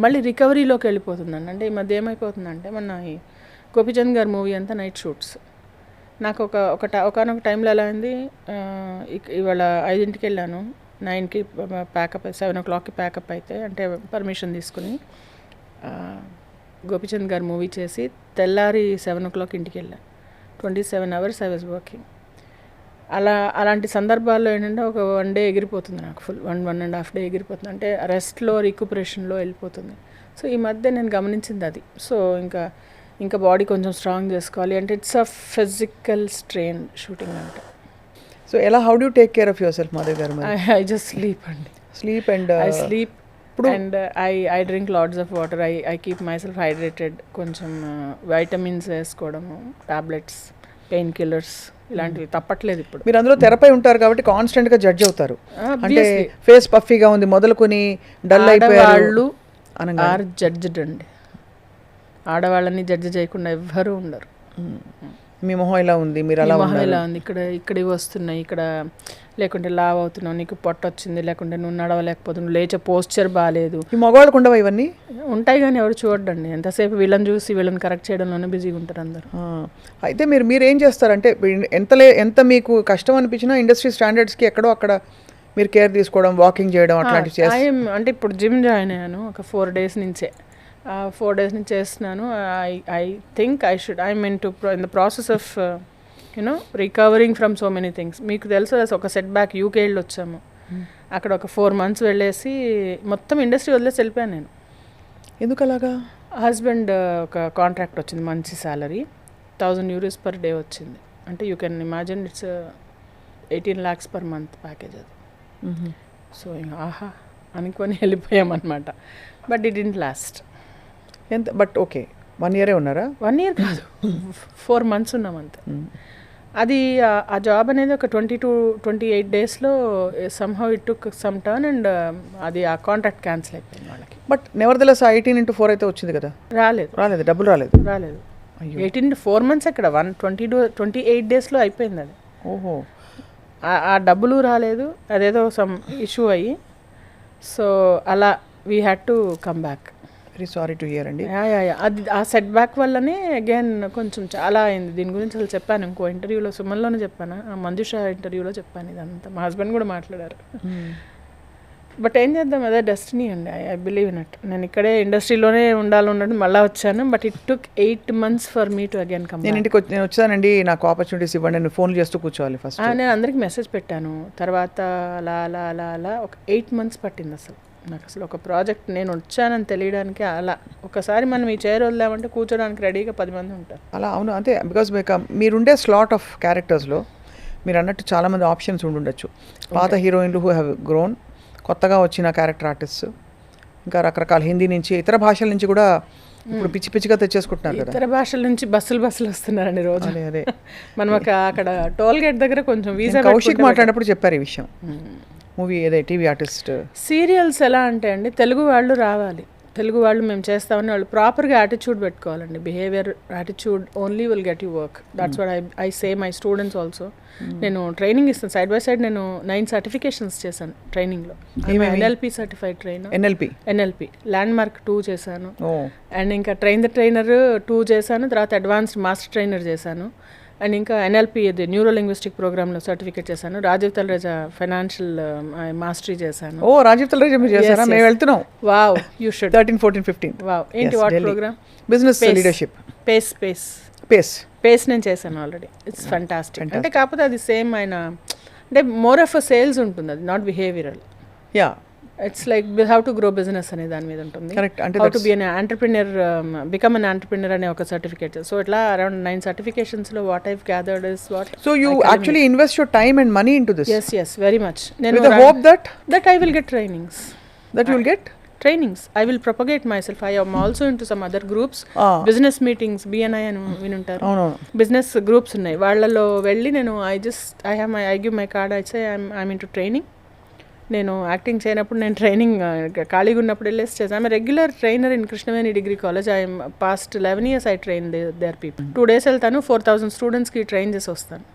మళ్ళీ రికవరీలోకి వెళ్ళిపోతుందండి. అంటే ఈ మధ్య ఏమైపోతుందంటే, మొన్న ఈ గోపిచంద్ గారి మూవీ అంతా నైట్ షూట్స్. నాకు ఒకనొక టైంలో ఎలా అయింది, ఇవాళ 5ంటికి వెళ్ళాను, 9కి ప్యాకప్, 7 o'clockకి ప్యాకప్ అయితే, అంటే పర్మిషన్ తీసుకుని గోపిచంద్ గారు మూవీ చేసి తెల్లారి 7 o'clock ఇంటికి వెళ్ళాను. 27 hours ఐ వాజ్ వర్కింగ్. అలాంటి సందర్భాల్లో ఏంటంటే ఒక 1 day ఎగిరిపోతుంది నాకు, ఫుల్ 1.5 day ఎగిరిపోతుంది. అంటే రెస్ట్లో, రిక్యుపరేషన్లో వెళ్ళిపోతుంది. సో ఈ మధ్య నేను గమనించింది అది. సో ఇంకా బాడీ కొంచెం స్ట్రాంగ్ చేసుకోవాలి అంటే it's a physical strain shooting అంటే. So how do take care of yourself Madhav గారు? ఐ జస్ట్ స్లీప్ అండి. I sleep and I drink lots of water. I keep myself hydrated. కొంచెం vitamins వేసుకోవడము, tablets, pain killers ఇలాంటివి తప్పట్లేదు. ఇప్పుడు మీరు అందులో తెరపై ఉంటారు కాబట్టి కాన్స్టెంట్గా జడ్జ్ అవుతారు. అంటే ఫేస్ పఫీగా ఉంది మొదలుకొని డల్ అయిపోయారు ఆర్ జడ్జ్డ్ అండి. ఆడవాళ్ళని జడ్జి చేయకుండా ఎవ్వరూ ఉండరు. మీ మొహం ఇలా ఉంది, మీరు అలా మొహం ఇలా ఉంది, ఇక్కడ ఇవి వస్తున్నాయి, ఇక్కడ లేకుంటే లావ్ అవుతున్నావు, నీకు పొట్ట వచ్చింది, లేకుంటే నువ్వు నడవలేకపోతే, నువ్వు లేచే పోస్చర్ బాగాలేదు. ఈ మగవాళ్ళకు ఉండవా ఇవన్నీ? ఉంటాయి కానీ ఎవరు చూడండి. ఎంతసేపు వీళ్ళని చూసి వీళ్ళని కరెక్ట్ చేయడంలోనే బిజీగా ఉంటారు అందరు. అయితే మీరు ఏం చేస్తారంటే, ఎంత మీకు కష్టం అనిపించినా ఇండస్ట్రీ స్టాండర్డ్స్కి ఎక్కడో అక్కడ మీరు కేర్ తీసుకోవడం, వాకింగ్ చేయడం అట్లాంటివి చేస్తాం. అంటే ఇప్పుడు జిమ్ జాయిన్ అయ్యాను ఒక 4 days నుంచే. 4 days నుంచి చేస్తున్నాను. I think I'm in the process of recovering from so many things. మీకు తెలుసు ఒక సెట్ బ్యాక్ యూకే వెళ్ళి వచ్చాము. అక్కడ ఒక 4 months వెళ్ళేసి మొత్తం ఇండస్ట్రీ వదిలేసి వెళ్ళిపోయాను నేను. ఎందుకు అలాగా? హస్బెండ్ ఒక కాంట్రాక్ట్ వచ్చింది, మంచి శాలరీ, 1000 euros per day వచ్చింది. అంటే you can imagine it's 18 lakhs per month package అది. సో ఇంకా ఆహా అనుకొని వెళ్ళిపోయామన్నమాట. But it didn't last. ఎంత బట్ ఓకే 1 year ఉన్నారా? 1 year కాదు, 4 months ఉన్నాం అంతే. అది ఆ జాబ్ అనేది ఒక 22-28 daysలో somehow it took some turn and అది ఆ కాంట్రాక్ట్ క్యాన్సిల్ అయిపోయింది వాళ్ళకి. బట్ నెవర్దెలెస్ 18x4 అయితే వచ్చింది కదా? రాలేదు, డబ్బులు రాలేదు. 18 months ఎక్కడ 28 daysలో అయిపోయింది అది. ఓహో. ఆ డబ్బులు రాలేదు, అదేదో సమ్ ఇష్యూ అయ్యి, సో అలా we had to come back. Very sorry to hear అండి. అది ఆ సెట్ బ్యాక్ వల్లనే అగైన్ కొంచెం చాలా అయింది. దీని గురించి అసలు చెప్పాను ఇంకో ఇంటర్వ్యూలో, సుమన్లోనే చెప్పాను, ఆ మంజుష ఇంటర్వ్యూలో చెప్పాను ఇదంతా. మా హస్బెండ్ కూడా మాట్లాడారు. బట్ ఏం చేద్దాం, అదే డెస్టినీ అండి. I believe in it. నేను ఇక్కడే ఇండస్ట్రీలోనే ఉండాలన్నట్టు మళ్ళీ వచ్చాను. But it took 8 months for me to again come. నేను వచ్చానండి, నాకు ఆపర్చునిటీస్ ఇవ్వండి, నేను ఫోన్ చేస్తూ కూర్చోవాలి ఫస్ట్. నేను అందరికి మెసేజ్ పెట్టాను. తర్వాత అలా ఒక 8 months పట్టింది అసలు నాకు. అసలు ఒక ప్రాజెక్ట్ నేను వచ్చానని తెలియడానికి అలా ఒకసారి మనం ఈ చైర్ వదిలామంటే కూర్చోడానికి రెడీగా 10 మంది ఉంటారు. అలా అవును అంతే. బికాజ్ మీరుండే స్లాట్ ఆఫ్ క్యారెక్టర్స్లో మీరు అన్నట్టు చాలామంది ఆప్షన్స్ ఉండుండొచ్చు. పాత హీరోయిన్లు హూ హ్యావ్ గ్రోన్, కొత్తగా వచ్చిన క్యారెక్టర్ ఆర్టిస్ట్, ఇంకా రకరకాల హిందీ నుంచి ఇతర భాషల నుంచి కూడా ఇప్పుడు పిచ్చిగా తెచ్చేసుకుంటున్నారు కదా. ఇతర భాషల నుంచి బస్సులు వస్తున్నారండి రోజు. అదే మనం అక్కడ టోల్ గేట్ దగ్గర కొంచెం వీసా కౌశిక్ మాట్లాడినప్పుడు చెప్పారు ఈ విషయం. మూవీ ఏదే టీవీ ఆర్టిస్ట్ సీరియల్స్ ఎలా అంటే అండి, తెలుగు వాళ్ళు రావాలి, తెలుగు వాళ్ళు మేము చేస్తామని వాళ్ళు ప్రాపర్గా యాటిట్యూడ్ పెట్టుకోవాలండి. Behaviour attitude only will get you work. That's what I say my students also. నేను ట్రైనింగ్ ఇస్తాను సైడ్ బై సైడ్. నేను 9 certifications చేశాను ట్రైనింగ్లో. NLP certified trainer, NLP land mark 2 చేశాను. అండ్ ఇంకా ట్రైన్ ద ట్రైనర్ 2 చేశాను. తర్వాత అడ్వాన్స్డ్ మాస్టర్ ట్రైనర్ చేశాను. అండ్ ఇంకా NLP ఇది న్యూరో లింగ్విస్టిక్ ప్రోగ్రామ్లో సర్టిఫికేట్ చేశాను. రాజీవ్ తలరేజా ఫైనాన్షియల్ మాస్టరీ చేశాను. ఓ రాజీవ్ తలరేజా మీరు చేశారా? మేము వెళ్తున్నాం. Wow, you should. 13, 14, 15. వావ్. ఏంటి వాట్ ప్రోగ్రామ్? Business leadership. పేస్ నేను చేశాను ఆల్రెడీ. It's fantastic. అంటే కాకపోతే అది సేమ్ ఆయన అంటే మోర్ ఆఫ్ అ సేల్స్ ఉంటుంది, అది not behavioural. Yeah, it's like how to grow business అనే దాని మీద ఉంటుంది. కరెక్ట్. అంటే how to be an entrepreneur, become an entrepreneur అనే ఒక సర్టిఫికేట్. సో ఇట్లా అరౌండ్ 9 certificationsలో what I've gathered is what. So you actually invest your time and money into this. Yes, very much. నేను with the hope that I will get trainings. I will propagate myself. I am also into some other groups. Business meetings, BNI అని వినుంటారు. Business groups ఉన్నాయి, వాళ్ళలో వెళ్ళి నేను I give my card. I say I'm into training. నేను acting చేయనప్పుడు నేను training ఖాళీగా ఉన్నప్పుడు వెళ్ళేసి చేసాను. I'm regular trainer in Krishnaveni degree college. I'm past 11 years I train their people. 2 days వెళ్తాను, 4,000 స్టూడెంట్స్కి ట్రైన్ చేసి వస్తాను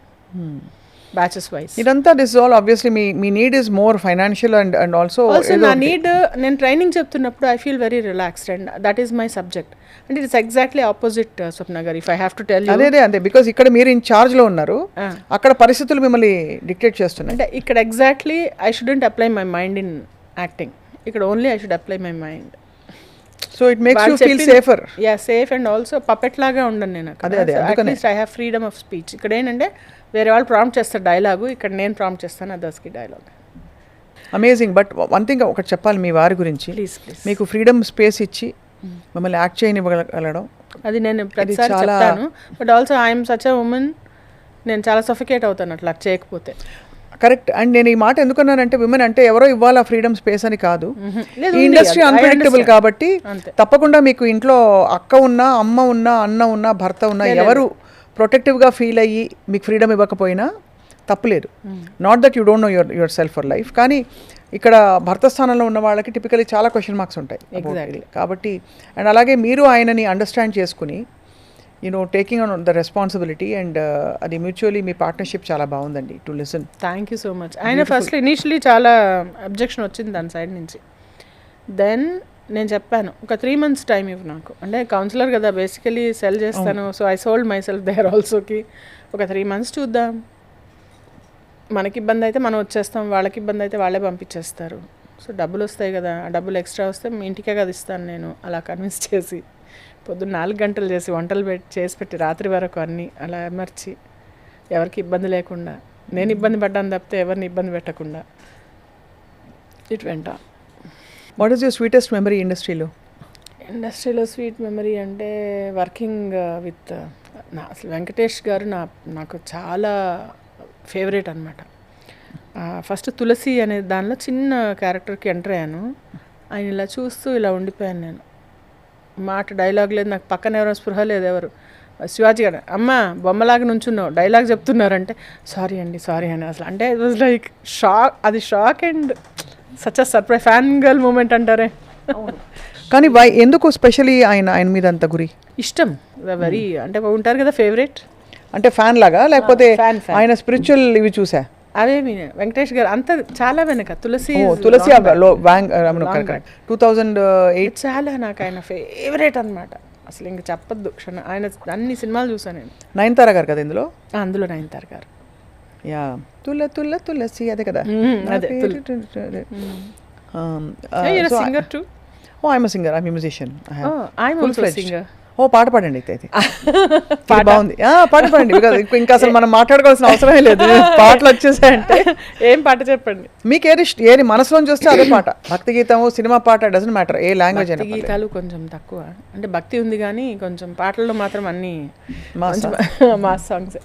బ్యాచెస్ వైజ్. ఇదంతా this all obviously me need is more financial and also నా నీడ్. నేను ట్రైనింగ్ చెప్తున్నప్పుడు I feel very relaxed and that is my subject. అంటే it's exactly opposite స్వప్న గారు, if I have to tell you. అదే అంతే. Because ఇక్కడ మీరు in charge లో ఉన్నారు, అక్కడ పరిస్థితులు మిమ్మల్ని డిక్టేట్ చేస్తున్నాయి. అంటే ఇక్కడ exactly I shouldn't apply my mind in acting. ఇక్కడ only I should apply my mind. So it makes you feel safer. Yeah, safe and also puppet లాగా ఉండను నేను అక్కడ. At least I have freedom of speech. ఇక్కడ ఏంటంటే వేరే వాళ్ళు prompt చేస్తారు డైలాగు, ఇక్కడ నేను ప్రాంప్ట్ చేస్తాను అదర్స్కి dialogue. Amazing. But one thing ఒకటి చెప్పాలి మీ వారి గురించి. ప్లీజ్. మీకు ఫ్రీడమ్ స్పేస్ ఇచ్చి మిమ్మల్ని యాక్ట్ చేయనివ్వగలడం, అది నేను ప్రతిసారి చెప్తాను. But also I'm such a women, నేను చాలా సఫికేట్ అవుతాను అట్లా చేయకపోతే. కరెక్ట్. అండ్ నేను ఈ మాట ఎందుకన్నానంటే విమెన్ అంటే ఎవరో ఇవ్వాలి ఆ ఫ్రీడమ్ స్పేస్ అని కాదు. ఈ ఇండస్ట్రీ అన్ప్రెడిక్టబుల్ కాబట్టి తప్పకుండా మీకు ఇంట్లో అక్క ఉన్నా, అమ్మ ఉన్నా, అన్న ఉన్నా, భర్త ఉన్నా, ఎవరు ప్రొటెక్టివ్గా ఫీల్ అయ్యి మీకు ఫ్రీడమ్ ఇవ్వకపోయినా తప్పులేదు. Not that you don't know your self for life. కానీ ఇక్కడ భర్త స్థానంలో ఉన్న వాళ్ళకి టిపికలీ చాలా క్వశ్చన్ మార్క్స్ ఉంటాయి కాబట్టి. అండ్ అలాగే మీరు ఆయనని అండర్స్టాండ్ చేసుకుని taking on the responsibility and అది మ్యూచువల్లీ మీ పార్ట్నర్షిప్ చాలా బాగుందండి to listen. Thank you so much. ఆయన ఫస్ట్ ఇనీషియలీ చాలా అబ్జెక్షన్ వచ్చింది దాని సైడ్ నుంచి. దెన్ నేను చెప్పాను ఒక 3 months టైం ఇవ్వు నాకు, అంటే కౌన్సిలర్ కదా బేసికలీ సెల్ చేస్తాను. So I sold myself there ఆల్సోకి. ఒక 3 months చూద్దాం, మనకి ఇబ్బంది అయితే మనం వచ్చేస్తాం, వాళ్ళకి ఇబ్బంది అయితే వాళ్ళే పంపించేస్తారు. సో డబ్బులు వస్తాయి కదా, ఆ డబ్బులు ఎక్స్ట్రా వస్తే మీ ఇంటికే కదా ఇస్తాను నేను. అలా కన్విన్స్ చేసి పొద్దున్న 4 గంటలు చేసి వంటలు చేసి పెట్టి రాత్రి వరకు అన్నీ అలా అమర్చి ఎవరికి ఇబ్బంది లేకుండా, నేను ఇబ్బంది పడ్డాను తప్పితే ఎవరిని ఇబ్బంది పెట్టకుండా it went. What is your sweetest memory ఇండస్ట్రీలో? స్వీట్ మెమరీ అంటే వర్కింగ్ విత్ అసలు వెంకటేష్ గారు నాకు చాలా ఫేవరెట్ అనమాట. ఫస్ట్ తులసి అనే దానిలో చిన్న క్యారెక్టర్కి ఎంటర్ అయ్యాను. ఆయన ఇలా చూస్తూ ఇలా ఉండిపోయాను నేను. మాట డైలాగ్ లేదు, నాకు పక్కన ఎవరో స్పృహ లేదు. ఎవరు శివాజీ గారు, అమ్మ బొమ్మలాగా నుంచున్నావు డైలాగ్ చెప్తున్నారంటే సారీ అండి అసలు అంటే ఇట్ వాజ్ లైక్ షాక్. అది shock and such a surprise fan girl moment అంటారే. కానీ ఎందుకు స్పెషలీ ఆయన మీద అంత గురి ఇష్టం వెరీ అంటే ఉంటారు కదా ఫేవరెట్ అంటే ఫ్యాన్ లాగా, లేకపోతే fan. ఆయన స్పిరిచువల్ ఇవి చూసా? అవేమి వెంకటేష్ గారు అంత చాలా వెనక తులసి 2008 చాలా నాకు ఆయన ఫేవరెట్ అనమాట. అసలు ఇంక చెప్పొద్దు ఆయన అన్ని సినిమాలు చూసాను నేను. నయనతార గారు కదా ఇందులో? అందులో నయనతార గారు. యా తులసి అదే కదా. అదే singer too. Oh I'm singer, I'm musician. Singer. ఓ పాట పాడండి అయితే. బాగుంది, పాట పాడండి. ఇంకా అసలు మనం మాట్లాడుకోవాల్సిన అవసరమే లేదు, పాటలు వచ్చేసాయంటే. ఏం పాట చెప్పండి మీకు ఏది మనసులో చూస్తే అదే పాట. భక్తి గీతము, సినిమా పాట, డజంట్ మ్యాటర్ ఏ లాంగ్వేజ్ అయినా. గీతాలు కొంచెం తక్కువ, అంటే భక్తి ఉంది కానీ కొంచెం పాటల్లో మాత్రం అన్ని మాస్ సాంగ్స్.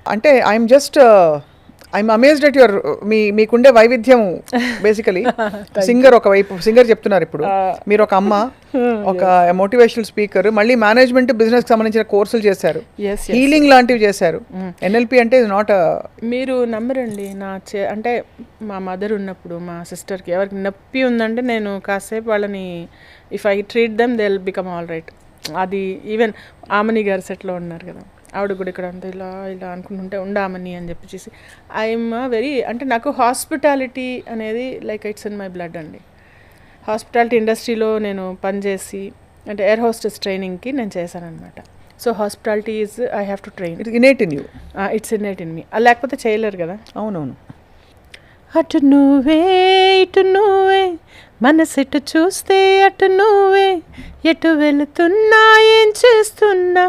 అంటే ఐఎమ్ అమేజ్డ్ అట్ యువర్ మీకుండే వైవిధ్యం. బేసికలీ సింగర్ ఒకవైపు సింగర్ చెప్తున్నారు, ఇప్పుడు మీరు ఒక అమ్మ, ఒక మోటివేషనల్ స్పీకర్, మళ్ళీ మేనేజ్మెంట్ బిజినెస్ కి సంబంధించిన కోర్సులు చేశారు, హీలింగ్ లాంటివి చేశారు. NLP అంటే నాట్. మీరు నమ్మరండి, అంటే మా మదర్ ఉన్నప్పుడు మా సిస్టర్కి ఎవరికి నొప్పి ఉందంటే నేను కాసేపు వాళ్ళని if I treat them they will become all right. అది ఈవెన్ ఆమని గారు సెట్లో ఉన్నారు కదా, ఆవిడ కూడా ఇక్కడ అంతా ఇలా అనుకుంటుంటే ఉండామని అని చెప్పేసి ఐఎమ్ వెరీ అంటే నాకు హాస్పిటాలిటీ అనేది like it's in my blood అండి. హాస్పిటాలిటీ ఇండస్ట్రీలో నేను పనిచేసి అంటే ఎయిర్ హోస్టెస్ ట్రైనింగ్కి నేను చేశాను అనమాట. So hospitality is I have to train. It's innate in you. It's innate in me, లేకపోతే చేయలేరు కదా. అవునవును. అటు నువ్వే ఇటు నువ్వే మనసెటు చూస్తే అటు నువ్వే, ఎటు వెళుతున్నా ఏం చేస్తున్నా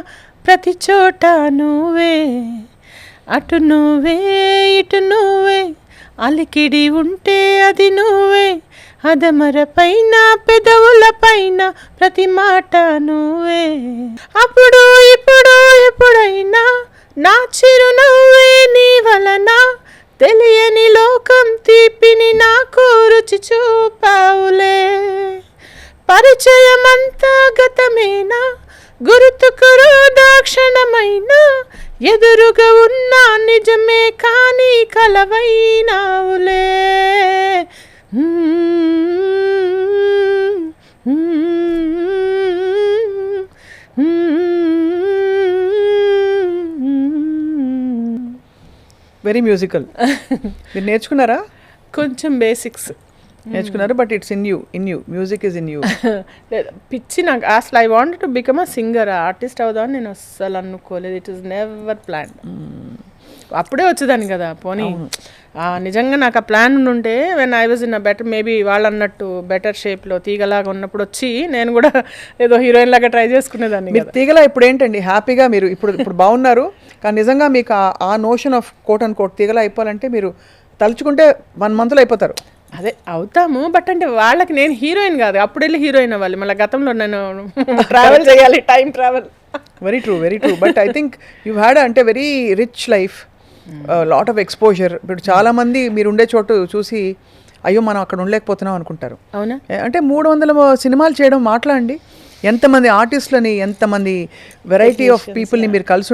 ప్రతి చోట నువ్వే. అటు నువ్వే ఇటు నువ్వే అలికిడి ఉంటే అది నువ్వే, అదమర పైన పెదవుల పైన ప్రతి మాట నువ్వే. అప్పుడు ఇప్పుడు ఎప్పుడైనా నా చిరునవ్వే నీ వలన, తెలియని లోకం తీపిని నాకు రుచి చూపావులే. పరిచయమంతా గతమేనా, గుర్తుకు దాక్షణమైన, ఎదురుగా ఉన్నా నిజమే కానీ కలవైనావులే. Very musical. మీరు నేర్చుకున్నారా? కొంచెం బేసిక్స్ నేర్చుకున్నారు, but it's in you music is in you. పిచ్చి నాకు అసలు I want to become a singer, artist అవుదామని నేను అస్సలు అనుకోలేదు. It is never plan. అప్పుడే వచ్చేదాన్ని కదా. పోనీ నిజంగా నాకు ఆ ప్లాన్ ఉంటే when I was in a better maybe వాళ్ళు అన్నట్టు బెటర్ షేప్లో తీగలాగా ఉన్నప్పుడు వచ్చి నేను కూడా ఏదో హీరోయిన్ లాగా ట్రై చేసుకునేదాన్ని. మీరు తీగలా ఇప్పుడు ఏంటండి హ్యాపీగా మీరు ఇప్పుడు బాగున్నారు, కానీ నిజంగా మీకు ఆ notion of quote and quote తీగలా అయిపోవాలంటే మీరు తలుచుకుంటే 1 monthలో అయిపోతారు. అదే అవుతాము, బట్ అంటే వాళ్ళకి నేను హీరోయిన్ కాదు, అప్పుడు వెళ్ళి హీరోయిన్ అవ్వాలి. మళ్ళీ గతంలో నేను ట్రావెల్ చేయాలి, time travel. Very true but I think you had అంటే very rich life, lot of exposure. ఇప్పుడు చాలా మంది మీరు ఉండే చోటు చూసి అయ్యో మనం అక్కడ ఉండలేకపోతున్నాం అనుకుంటారు. అవునా? అంటే 300 సినిమాలు చేయడం మాట్లాడండి, ఎంతమంది ఆర్టిస్టులని, ఎంతమంది వెరైటీ ఆఫ్ పీపుల్ని మీరు కలిసి